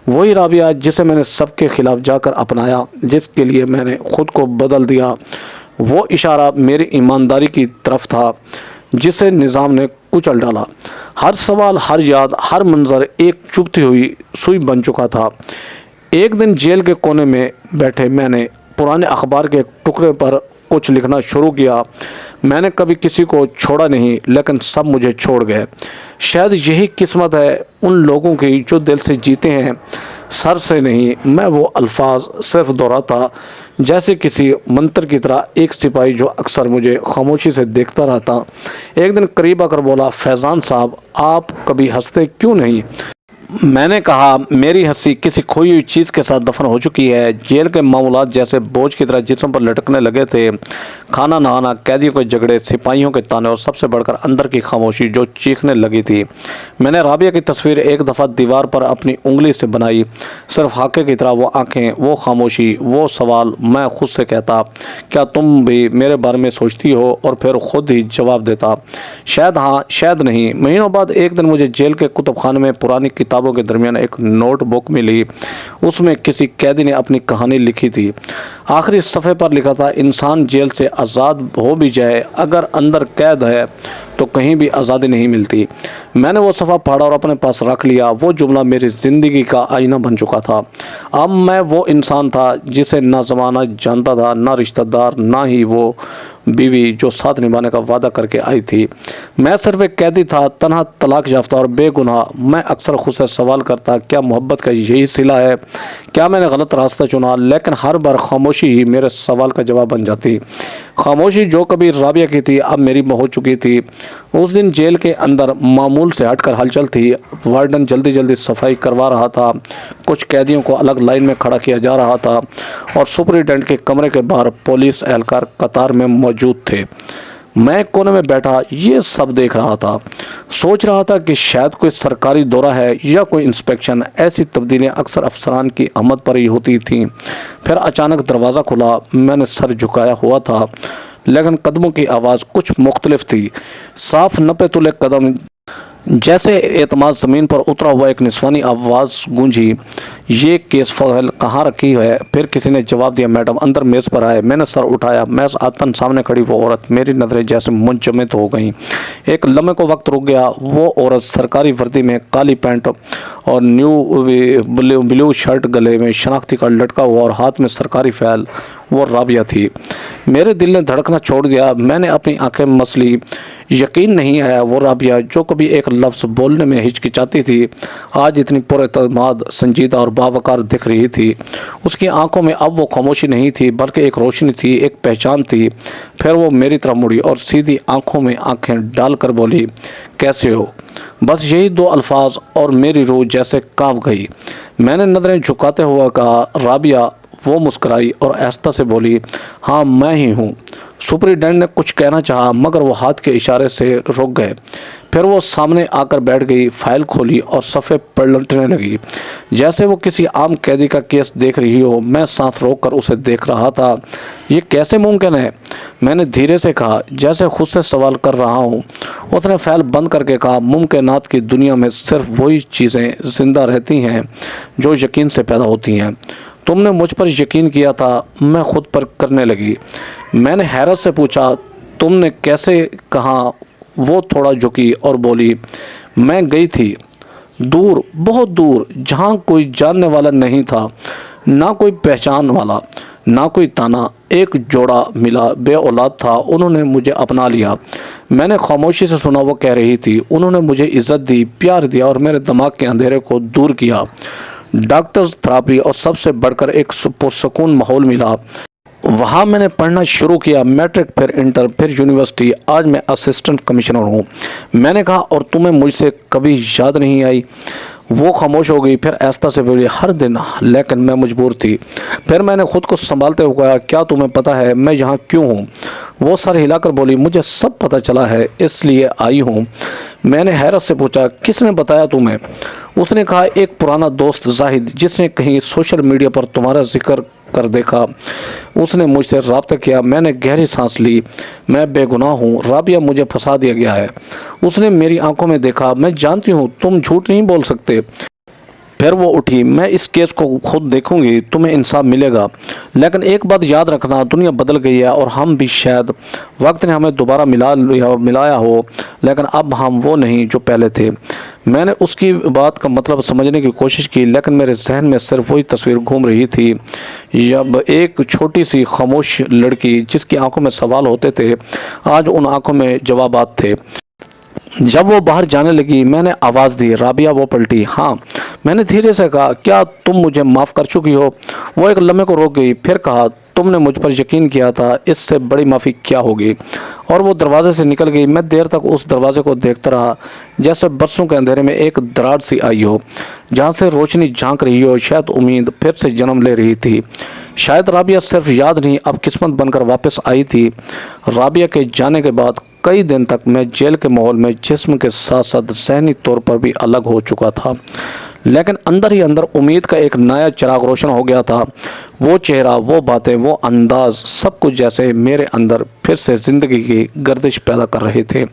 وہی رابعہ جسے میں نے سب کے خلاف جا کر اپنایا، جس کے لیے میں نے خود کو بدل دیا۔ وہ اشارہ میری ایمانداری کی طرف تھا جسے نظام نے کچل ڈالا۔ ہر سوال، ہر یاد، ہر منظر ایک چبھتی ہوئی سوئی بن چکا تھا۔ ایک دن جیل کے کونے میں بیٹھے میں نے پرانے اخبار کے ٹکڑے پر کچھ لکھنا شروع کیا۔ میں نے کبھی کسی کو چھوڑا نہیں، لیکن سب مجھے چھوڑ گئے۔ شاید یہی قسمت ہے ان لوگوں کی جو دل سے جیتے ہیں، سر سے نہیں۔ میں وہ الفاظ صرف دہراتا جیسے کسی منتر کی طرح۔ ایک سپاہی جو اکثر مجھے خاموشی سے دیکھتا رہتا ایک دن قریب آ کر بولا، فیضان صاحب آپ کبھی ہنستے کیوں نہیں؟ मैंने कहा मेरी हंसी किसी खोई हुई चीज़ के साथ दफन हो चुकी है। जेल के मामूलात जैसे बोझ की तरह जिस्म पर लटकने लगे थे। खाना नहाना, कैदियों के झगड़े, सिपाहियों के ताने और सबसे बढ़कर अंदर की खामोशी जो चीखने लगी थी। मैंने राबिया की तस्वीर एक दफ़ा दीवार पर अपनी उंगली से बनाई। सिर्फ हाके की तरह वो आंखें, वो खामोशी, वो सवाल। मैं खुद से कहता, क्या तुम भी मेरे बारे में सोचती हो? और फिर खुद ही जवाब देता, शायद हाँ, शायद नहीं। महीनों बाद एक दिन मुझे जेल के कुतुब खाने में पुरानी किताबों के दरमियान एक नोटबुक मिली। उसमें किसी कैदी ने अपनी कहानी लिखी थी। आखिरी सफ़े पर लिखा था, इंसान जेल से आज़ाद हो भी जाए, अगर अंदर कैद है तो कहीं भी आज़ादी नहीं मिलती। मैंने वो सफ़ा पढ़ा और अपने पास रख लिया। वो जुमला मेरी ज़िंदगी का आईना बन चुका था। अब मैं वो इंसान था जिसे ना ज़माना जानता था, ना रिश्तेदार, ना ही वो बीवी जो साथ निभाने का वादा करके आई थी। मैं सिर्फ एक कैदी था, तन्हा, तलाक याफ्ता और बेगुनाह। मैं अक्सर खुद से सवाल करता, क्या मोहब्बत का यही सिला है? क्या मैंने गलत रास्ता चुना? लेकिन हर बार खामोशी ही मेरे सवाल का जवाब बन जाती। खामोशी जो कभी राबिया की थी अब मेरी हो चुकी थी। उस दिन जेल के अंदर मामूल से हटकर हलचल थी। वार्डन जल्दी जल्दी सफाई करवा रहा था, कुछ कैदियों को अलग लाइन में खड़ा किया जा रहा था और सुपरिटेंडेंट के कमरे के बाहर पुलिस एहलकार कतार में मौजूद थे। मैं कोने में बैठा ये सब देख रहा था, सोच रहा था कि शायद कोई सरकारी दौरा है या कोई इंस्पेक्शन। ऐसी तब्दीलियां अक्सर अफसरान की आमद पर ही होती थीं। फिर अचानक दरवाज़ा खुला। मैंने सर झुकाया हुआ था, लेकिन कदमों की आवाज़ कुछ मुख्तलिफ थी। साफ नपे तुले कदम, जैसे एतमाद ज़मीन पर उतरा हुआ एक निस्वानी आवाज़ गूंजी, ये केस फाइल कहाँ रखी है? फिर किसी ने जवाब दिया, मैडम अंदर मेज़ पर आए। मैंने सर उठाया। मेज़ आतन सामने खड़ी वो औरत। मेरी नज़रें जैसे मुंजमद हो गईं। एक लम्हे को वक्त रुक गया। वो औरत सरकारी वर्दी में, काली पैंट और ब्लू शर्ट, गले में शनाख्ती कार्ड लटका हुआ और हाथ में सरकारी फाइल, वो राबिया थी। मेरे दिल ने धड़कना छोड़ दिया। मैंने अपनी आंखें मसली। यकीन नहीं आया, वो राबिया जो कभी एक लफ्ज़ बोलने में हिचकिचाती थी, आज इतनी पुरएतमाद, संजीदा और बावकार दिख रही थी। उसकी आंखों में अब वो खामोशी नहीं थी, बल्कि एक रोशनी थी, एक पहचान थी। फिर वो मेरी तरफ मुड़ी और सीधी आंखों में आंखें डालकर बोली, कैसे हो? बस यही दो अल्फाज और मेरी रूह जैसे कांप गई। मैंने नज़रें झुकाते हुए कहा, राबिया। वो मुस्कुराई और आहिस्ता से बोली, हाँ मैं ही हूँ। सुपरिटेंडेंट ने कुछ कहना चाहा, मगर वो हाथ के इशारे से रुक गए। फिर वो सामने आकर बैठ गई, फाइल खोली और सफ़े पलटने लगी, जैसे वो किसी आम कैदी का केस देख रही हो। मैं सांस रोककर उसे देख रहा था। ये कैसे मुमकिन है? मैंने धीरे से कहा, जैसे खुद से सवाल कर रहा हूँ। उसने फाइल बंद करके कहा, मुमकिनात की दुनिया में सिर्फ वही चीज़ें ज़िंदा रहती हैं जो यकीन से पैदा होती हैं। तुमने मुझ पर यकीन किया था। मैं खुद पर करने लगी। मैंने हैरत से पूछा, तुमने कैसे कहा? वो थोड़ा झुकी और बोली, मैं गई थी दूर, बहुत दूर, जहाँ कोई जानने वाला नहीं था, ना कोई पहचान वाला, ना कोई ताना। एक जोड़ा मिला, बे औलाद था, उन्होंने मुझे अपना लिया। मैंने खामोशी से सुना, वो कह रही थी, उन्होंने मुझे इज़्ज़त दी, प्यार दिया और मेरे दिमाग के अंधेरे को दूर किया। डॉक्टर्स, थेरेपी और सबसे बढ़कर एक पुरसकून माहौल मिला। वहाँ मैंने पढ़ना शुरू किया, मैट्रिक, फिर इंटर, फिर यूनिवर्सिटी। आज मैं असिस्टेंट कमिश्नर हूँ। मैंने कहा, और तुम्हें मुझसे कभी याद नहीं आई? वो खामोश हो गई, फिर आहिस्ता से बोली, हर दिन, लेकिन मैं मजबूर थी। फिर मैंने खुद को संभालते हुए कहा, क्या तुम्हें पता है मैं यहाँ क्यों हूँ? वो सर हिलाकर बोली, मुझे सब पता चला है, इसलिए आई हूँ। मैंने हैरत से पूछा, किसने बताया तुम्हें? उसने कहा, एक पुराना दोस्त जाहिद, जिसने कहीं सोशल मीडिया पर तुम्हारा जिक्र कर देखा, उसने मुझसे रब्ता किया। मैंने गहरी सांस ली। मैं बेगुनाह हूँ, राबिया, मुझे फंसा दिया गया है। उसने मेरी आंखों में देखा, मैं जानती हूँ तुम झूठ नहीं बोल सकते। फिर वो उठी, मैं इस केस को खुद देखूंगी, तुम्हें इंसाफ मिलेगा। लेकिन एक बात याद रखना, दुनिया बदल गई है और हम भी। शायद वक्त ने हमें दोबारा मिलाया हो, लेकिन अब हम वो नहीं जो पहले थे। मैंने उसकी बात का मतलब समझने की कोशिश की, लेकिन मेरे जहन में सिर्फ वही तस्वीर घूम रही थी। जब एक छोटी सी खामोश लड़की जिसकी आंखों में सवाल होते थे, आज उन आंखों में जवाबात थे। जब वो बाहर जाने लगी, मैंने आवाज़ दी, राबिया। वो पलटी। हाँ। मैंने धीरे से कहा, क्या तुम मुझे माफ़ कर चुकी हो? वो एक लम्हे को रोक गई, फिर कहा, تم نے مجھ پر یقین کیا تھا، اس سے بڑی معافی کیا ہوگی۔ اور وہ دروازے سے نکل گئی۔ میں دیر تک اس دروازے کو دیکھتا رہا، جیسے برسوں کے اندھیرے میں ایک دراڑ سی آئی ہو جہاں سے روشنی جھانک رہی ہو۔ شاید امید پھر سے جنم لے رہی تھی، شاید رابعہ صرف یاد نہیں اب قسمت بن کر واپس آئی تھی۔ رابعہ کے جانے کے بعد کئی دن تک میں جیل کے ماحول میں جسم کے ساتھ ساتھ ذہنی طور پر بھی الگ ہو چکا تھا، لیکن اندر ہی اندر امید کا ایک نیا چراغ روشن ہو گیا تھا۔ وہ چہرہ، وہ باتیں، وہ انداز، سب کچھ جیسے میرے اندر پھر سے زندگی کی گردش پیدا کر رہے تھے۔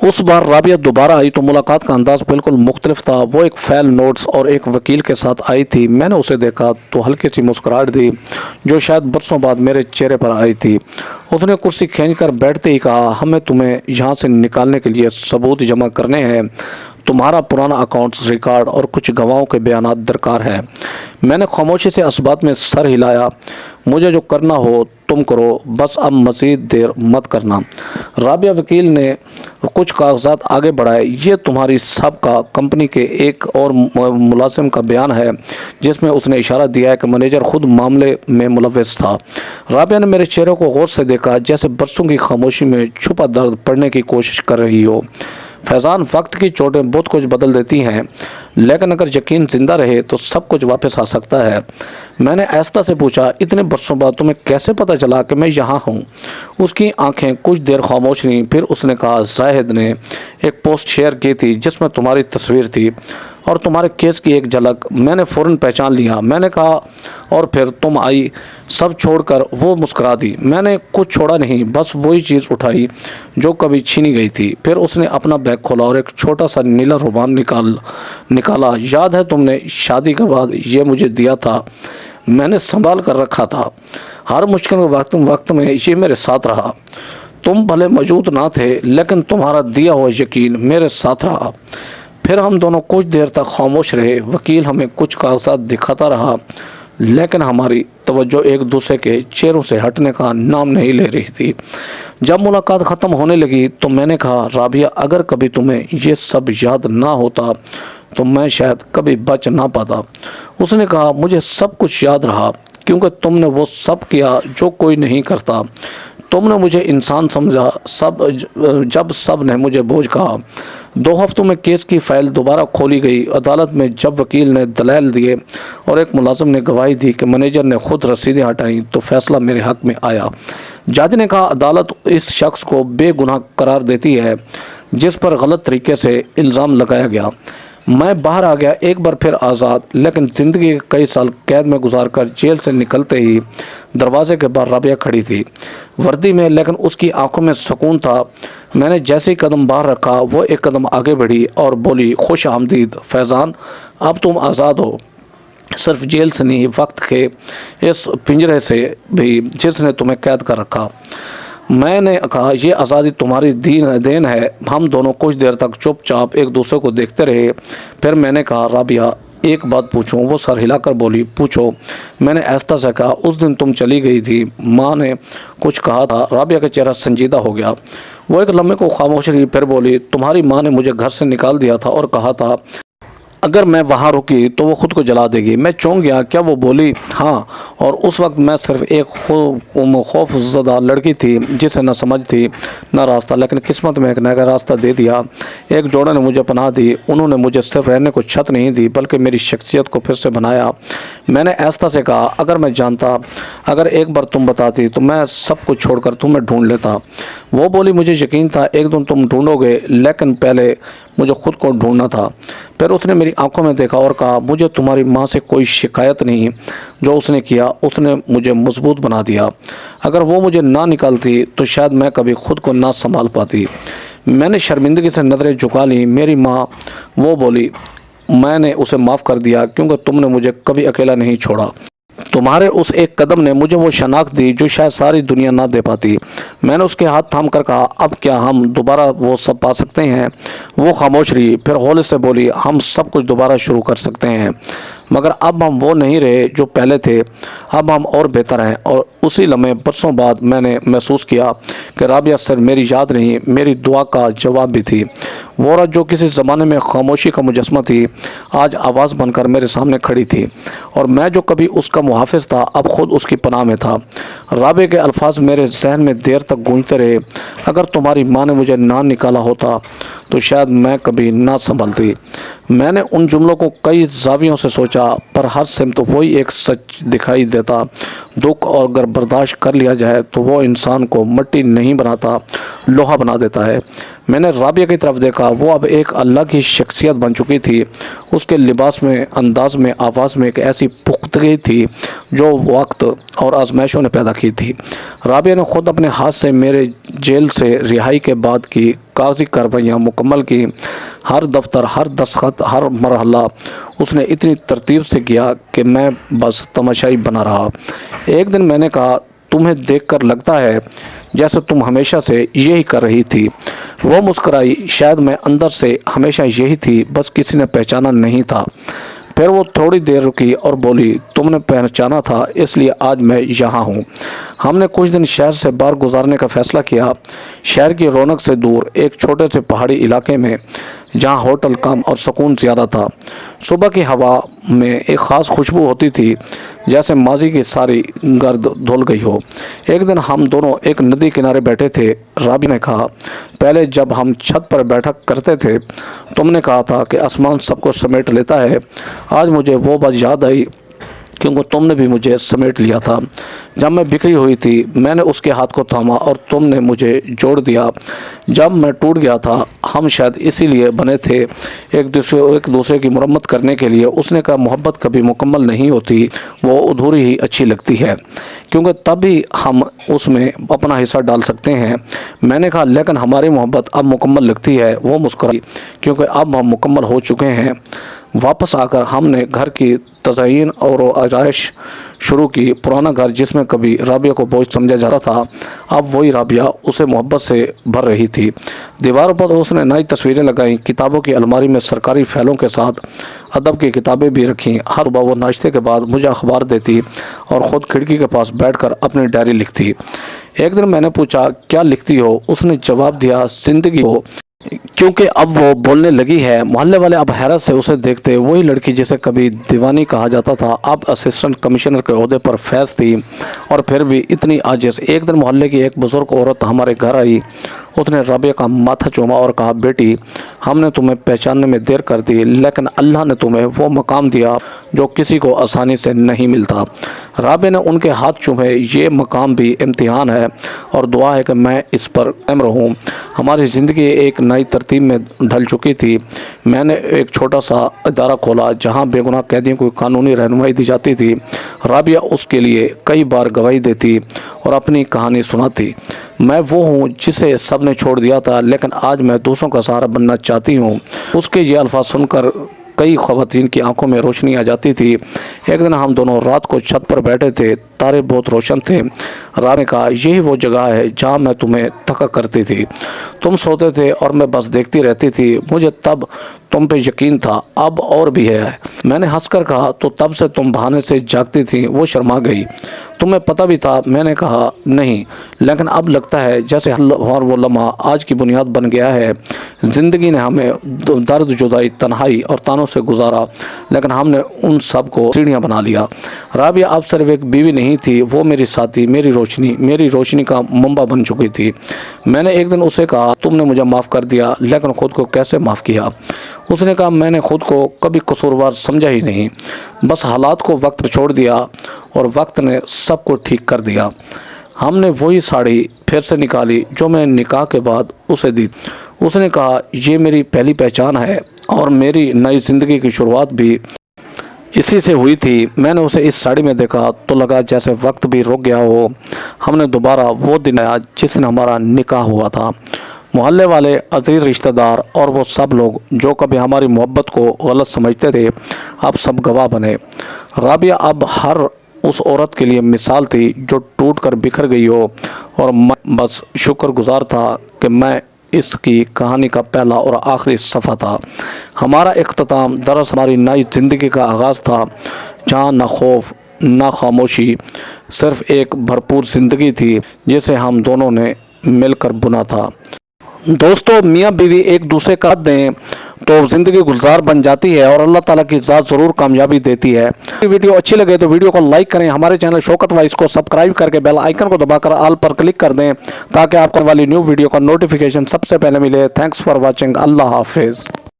اس بار رابعہ دوبارہ آئی تو ملاقات کا انداز بالکل مختلف تھا۔ وہ ایک فائل، نوٹس اور ایک وکیل کے ساتھ آئی تھی۔ میں نے اسے دیکھا تو ہلکی سی مسکراہٹ دی جو شاید برسوں بعد میرے چہرے پر آئی تھی۔ اس نے کرسی کھینچ کر بیٹھتے ہی کہا، ہمیں تمہیں یہاں سے نکالنے کے لیے ثبوت جمع کرنے ہیں، تمہارا پرانا اکاؤنٹس ریکارڈ اور کچھ گواہوں کے بیانات درکار ہے۔ میں نے خاموشی سے اس بات میں سر ہلایا۔ مجھے جو کرنا ہو تم کرو، بس اب مزید دیر مت کرنا۔ رابعہ وکیل نے کچھ کاغذات آگے بڑھائے۔ یہ تمہاری سابقہ کمپنی کے ایک اور ملازم کا بیان ہے جس میں اس نے اشارہ دیا ہے کہ منیجر خود معاملے میں ملوث تھا۔ رابعہ نے میرے چہرے کو غور سے دیکھا، جیسے برسوں کی خاموشی میں چھپا درد پڑھنے کی کوشش کر رہی ہو۔ فیضان، وقت کی چوٹیں بہت کچھ بدل دیتی ہیں، لیکن اگر یقین زندہ رہے تو سب کچھ واپس آ سکتا ہے۔ میں نے آہستہ سے پوچھا، اتنے برسوں بعد تمہیں کیسے پتہ چلا کہ میں یہاں ہوں؟ اس کی آنکھیں کچھ دیر خاموش رہیں، پھر اس نے کہا، زاہد نے ایک پوسٹ شیئر کی تھی جس میں تمہاری تصویر تھی اور تمہارے کیس کی ایک جھلک۔ میں نے فوراً پہچان لیا۔ میں نے کہا، اور پھر تم آئی سب چھوڑ کر؟ وہ مسکرا دی۔ میں نے کچھ چھوڑا نہیں، بس وہی چیز اٹھائی جو کبھی چھینی گئی تھی۔ پھر اس نے اپنا بیگ کھولا اور ایک چھوٹا سا نیلا رومال نکالا۔ یاد ہے تم نے شادی کے بعد یہ مجھے دیا تھا؟ میں نے سنبھال کر رکھا تھا، ہر مشکل وقت میں یہ میرے ساتھ رہا۔ تم بھلے موجود نہ تھے، لیکن تمہارا دیا ہوا یقین میرے ساتھ رہا۔ پھر ہم دونوں کچھ دیر تک خاموش رہے۔ وکیل ہمیں کچھ کاغذات دکھاتا رہا، لیکن ہماری توجہ ایک دوسرے کے چہروں سے ہٹنے کا نام نہیں لے رہی تھی۔ جب ملاقات ختم ہونے لگی تو میں نے کہا، رابعہ، اگر کبھی تمہیں یہ سب یاد نہ ہوتا تو میں شاید کبھی بچ نہ پاتا۔ اس نے کہا، مجھے سب کچھ یاد رہا کیونکہ تم نے وہ سب کیا جو کوئی نہیں کرتا۔ تم نے مجھے انسان سمجھا جب سب نے مجھے بوجھ کہا۔ 2 ہفتوں میں کیس کی فائل دوبارہ کھولی گئی۔ عدالت میں جب وکیل نے دلائل دیے اور ایک ملازم نے گواہی دی کہ منیجر نے خود رسیدیں ہٹائیں تو فیصلہ میرے حق میں آیا۔ جج نے کہا، عدالت اس شخص کو بے گناہ قرار دیتی ہے جس پر غلط طریقے سے الزام لگایا گیا۔ میں باہر آ گیا، ایک بار پھر آزاد، لیکن زندگی کے کئی سال قید میں گزار کر جیل سے نکلتے ہی دروازے کے باہر رابعہ کھڑی تھی، وردی میں، لیکن اس کی آنکھوں میں سکون تھا۔ میں نے جیسے ہی قدم باہر رکھا، وہ ایک قدم آگے بڑھی اور بولی، خوش آمدید فیضان، اب تم آزاد ہو، صرف جیل سے نہیں، وقت کے اس پنجرے سے بھی جس نے تمہیں قید کر رکھا۔ میں نے کہا، یہ آزادی تمہاری دین ہے۔ ہم دونوں کچھ دیر تک چپ چاپ ایک دوسرے کو دیکھتے رہے۔ پھر میں نے کہا، رابعہ، ایک بات پوچھوں؟ وہ سر ہلا کر بولی، پوچھو۔ میں نے آہستہ سے کہا، اس دن تم چلی گئی تھی، ماں نے کچھ کہا تھا؟ رابعہ کا چہرہ سنجیدہ ہو گیا۔ وہ ایک لمحے کو خاموش رہی، پھر بولی، تمہاری ماں نے مجھے گھر سے نکال دیا تھا اور کہا تھا اگر میں وہاں رکی تو وہ خود کو جلا دے گی۔ میں چونک گیا۔ کیا وہ بولی؟ ہاں، اور اس وقت میں صرف ایک خوف زدہ لڑکی تھی جسے نہ سمجھ تھی نہ راستہ، لیکن قسمت میں ایک نیا راستہ دے دیا۔ ایک جوڑے نے مجھے پناہ دی، انہوں نے مجھے صرف رہنے کو چھت نہیں دی بلکہ میری شخصیت کو پھر سے بنایا۔ میں نے آہستہ سے کہا، اگر میں جانتا، اگر ایک بار تم بتاتی تو میں سب کچھ چھوڑ کر تمہیں ڈھونڈ لیتا۔ وہ بولی، مجھے یقین تھا ایک دن تم ڈھونڈو گے، لیکن پہلے مجھے خود کو ڈھونڈنا تھا۔ پھر اس نے میری آنکھوں میں دیکھا اور کہا، مجھے تمہاری ماں سے کوئی شکایت نہیں، جو اس نے کیا اس نے مجھے مضبوط بنا دیا۔ اگر وہ مجھے نہ نکالتی تو شاید میں کبھی خود کو نہ سنبھال پاتی۔ میں نے شرمندگی سے نظریں جھکا لیں۔ میری ماں، وہ بولی، میں نے اسے معاف کر دیا کیونکہ تم نے مجھے کبھی اکیلا نہیں چھوڑا۔ تمہارے اس ایک قدم نے مجھے وہ شناخت دی جو شاید ساری دنیا نہ دے پاتی۔ میں نے اس کے ہاتھ تھام کر کہا، اب کیا ہم دوبارہ وہ سب پا سکتے ہیں؟ وہ خاموش رہی، پھر ہولے سے بولی، ہم سب کچھ دوبارہ شروع کر سکتے ہیں۔ मगर अब हम वो नहीं रहे जो पहले थे, अब हम और बेहतर हैं। और उसी लम्हे बरसों बाद मैंने महसूस किया कि राबिया सिर्फ मेरी याद नहीं, मेरी दुआ का जवाब भी थी। वो औरत जो किसी ज़माने में खामोशी का मुजस्मा थी, आज आवाज़ बनकर मेरे सामने खड़ी थी, और मैं जो कभी उसका मुहाफ़िज़ था अब खुद उसकी पनाह में था। राबिया के अल्फाज मेरे जहन में देर तक गूंजते रहे, अगर तुम्हारी माँ ने मुझे ना निकाला होता तो शायद मैं कभी ना संभलती। मैंने उन जुमलों को कई जावियों से सोचा, पर हर सिमत तो वही एक सच दिखाई देता। दुख और अगर बर्दाश्त कर लिया जाए तो वो इंसान को मिट्टी नहीं बनाता, लोहा बना देता है। मैंने राबिया की तरफ देखा, वो अब एक अलग ही शख्सियत बन चुकी थी। उसके लिबास में, अंदाज में, आवाज़ में एक ऐसी पुख्तगी थी जो वक्त और आजमाइशों ने पैदा की थी। राबिया ने ख़ुद अपने हाथ से मेरे जेल से रिहाई के बाद की कागजी कार्रवाइयाँ मुकम्मल की। हर दफ्तर, हर दस्तखत, हर मरहला उसने इतनी तरतीब से किया कि मैं बस तमाशाई बना रहा। एक दिन मैंने कहा, तुम्हें देखकर लगता है जैसे तुम हमेशा से यही कर रही थी। वो मुस्कराई, शायद मैं अंदर से हमेशा यही थी, बस किसी ने पहचाना नहीं था। फिर वो थोड़ी देर रुकी और बोली, तुमने पहचाना था, इसलिए आज मैं यहाँ हूँ। हमने कुछ दिन शहर से बाहर गुजारने का फ़ैसला किया, शहर की रौनक से दूर एक छोटे से पहाड़ी इलाके में, जहाँ होटल कम और सुकून ज़्यादा था। सुबह की हवा में एक ख़ास खुशबू होती थी, जैसे माजी की सारी गर्द धुल गई हो। एक दिन हम दोनों एक नदी किनारे बैठे थे। राबी ने कहा, पहले जब हम छत पर बैठक करते थे तुमने कहा था कि आसमान सबको समेट लेता है। आज मुझे वो बात याद आई, क्योंकि तुमने भी मुझे समेट लिया था। जब मैं बिखरी हुई थी मैंने उसके हाथ को थामा और तुमने मुझे जोड़ दिया। जब मैं टूट गया था, हम शायद इसीलिए बने थे, एक दूसरे की मरम्मत करने के लिए। उसने कहा, मोहब्बत कभी मुकम्मल नहीं होती, वो अधूरी ही अच्छी लगती है, क्योंकि तभी हम उसमें अपना हिस्सा डाल सकते हैं। मैंने कहा, लेकिन हमारी मोहब्बत अब मुकम्मल लगती है। वो मुस्कुराई, क्योंकि अब हम मुकम्मल हो चुके हैं। वापस आकर हमने घर की तज़यीन और आराइश शुरू की। पुराना घर जिसमें कभी राबिया को बोझ समझा जाता था, अब वही राबिया उसे मोहब्बत से भर रही थी। दीवारों पर उसने नई तस्वीरें लगाईं, किताबों की अलमारी में सरकारी फाइलों के साथ अदब की किताबें भी रखीं। हर सुबह वो नाश्ते के बाद मुझे अखबार देती और ख़ुद खिड़की के पास बैठकर अपनी डायरी लिखती। एक दिन मैंने पूछा, क्या लिखती हो? उसने जवाब दिया, ज़िंदगी हो, क्योंकि अब वो बोलने लगी है। मोहल्ले वाले अब हैरत से उसे देखते। वही लड़की जिसे कभी दीवानी कहा जाता था, अब असिस्टेंट कमिश्नर के ओहदे पर फैज़ थी, और फिर भी इतनी आजिज़। एक दिन मोहल्ले की एक बुज़ुर्ग औरत हमारे घर आई। उसने राबिया का माथा चूमा और कहा, बेटी, हमने तुम्हें पहचानने में देर कर दी, लेकिन अल्लाह ने तुम्हें वो मकाम दिया जो किसी को आसानी से नहीं मिलता। राबिया ने उनके हाथ चूमे, ये मकाम भी इम्तिहान है और दुआ है कि मैं इस पर कायम रहूँ। हमारी ज़िंदगी एक नई तरतीब में ढल चुकी थी। मैंने एक छोटा सा इदारा खोला जहाँ बेगुनाह कैदियों को कानूनी रहनुमाई दी जाती थी। राबिया उसके लिए कई बार गवाही देती और अपनी कहानी सुनाती। मैं वो हूँ जिसे सब ने छोड़ दिया था, लेकिन आज मैं दूसरों का सहारा बनना चाहती हूँ। उसके ये अल्फाज सुनकर कई ख़वातीन की आंखों में रोशनी आ जाती थी। एक दिन हम दोनों रात को छत पर बैठे थे, तारे बहुत रोशन थे। रात ने कहा, यही वो जगह है जहाँ मैं तुम्हें थका करती थी। तुम सोते थे और मैं बस देखती रहती थी। मुझे तब तुम पे यकीन था, अब और भी है। मैंने हंसकर कहा, तो तब से तुम बहाने से जागती थी। वो शर्मा गई। तुम्हें पता भी था? मैंने कहा, नहीं, लेकिन अब लगता है जैसे हर वो लम्हा आज की बुनियाद बन गया है। ज़िंदगी ने हमें दर्द, जुदाई, तन्हाई और तानों से गुजारा, लेकिन हमने उन सब को सीढ़ियाँ बना लिया। राबिया अब सिर्फ एक बीवी नहीं थी, वो मेरी साथी, मेरी रोशनी का मंबा बन चुकी थी। मैंने एक दिन उसे कहा, तुमने मुझे माफ़ कर दिया, लेकिन ख़ुद को कैसे माफ़ किया? उसने कहा, मैंने खुद को कभी कसूरवार समझा ही नहीं, बस हालात को वक्त पर छोड़ दिया और वक्त ने सब को ठीक कर दिया। हमने वही साड़ी फिर से निकाली जो मैं निकाह के बाद उसे दी। उसने कहा, ये मेरी पहली पहचान है और मेरी नई ज़िंदगी की शुरुआत भी इसी से हुई थी। मैंने उसे इस साड़ी में देखा तो लगा जैसे वक्त भी रुक गया हो। हमने दोबारा वो दिन आया जिस दिन हमारा निकाह हुआ था। मोहल्ले वाले, अजीज़ रिश्तेदार और वो सब लोग जो कभी हमारी मोहब्बत को गलत समझते थे, अब सब गवाह बने। राबिया अब हर उस औरत के लिए मिसाल थी जो टूट कर बिखर गई हो, और मैं बस शुक्रगुजार था कि मैं اس کی کہانی کا پہلا اور آخری صفحہ تھا۔ ہمارا اختتام دراصل ہماری نئی زندگی کا آغاز تھا، جہاں نہ خوف نہ خاموشی، صرف ایک بھرپور زندگی تھی جسے ہم دونوں نے مل کر بنا تھا۔ دوستو، میاں بیوی ایک دوسرے کا ساتھ دیں تو زندگی گلزار بن جاتی ہے اور اللہ تعالیٰ کی ذات ضرور کامیابی دیتی ہے۔ ویڈیو اچھی لگے تو ویڈیو کو لائک کریں، ہمارے چینل شوکت وائس کو سبسکرائب کر کے بیل آئیکن کو دبا کر آل پر کلک کر دیں تاکہ آپ کو والی نیو ویڈیو کا نوٹیفیکیشن سب سے پہلے ملے۔ Thanks for watching. اللہ حافظ۔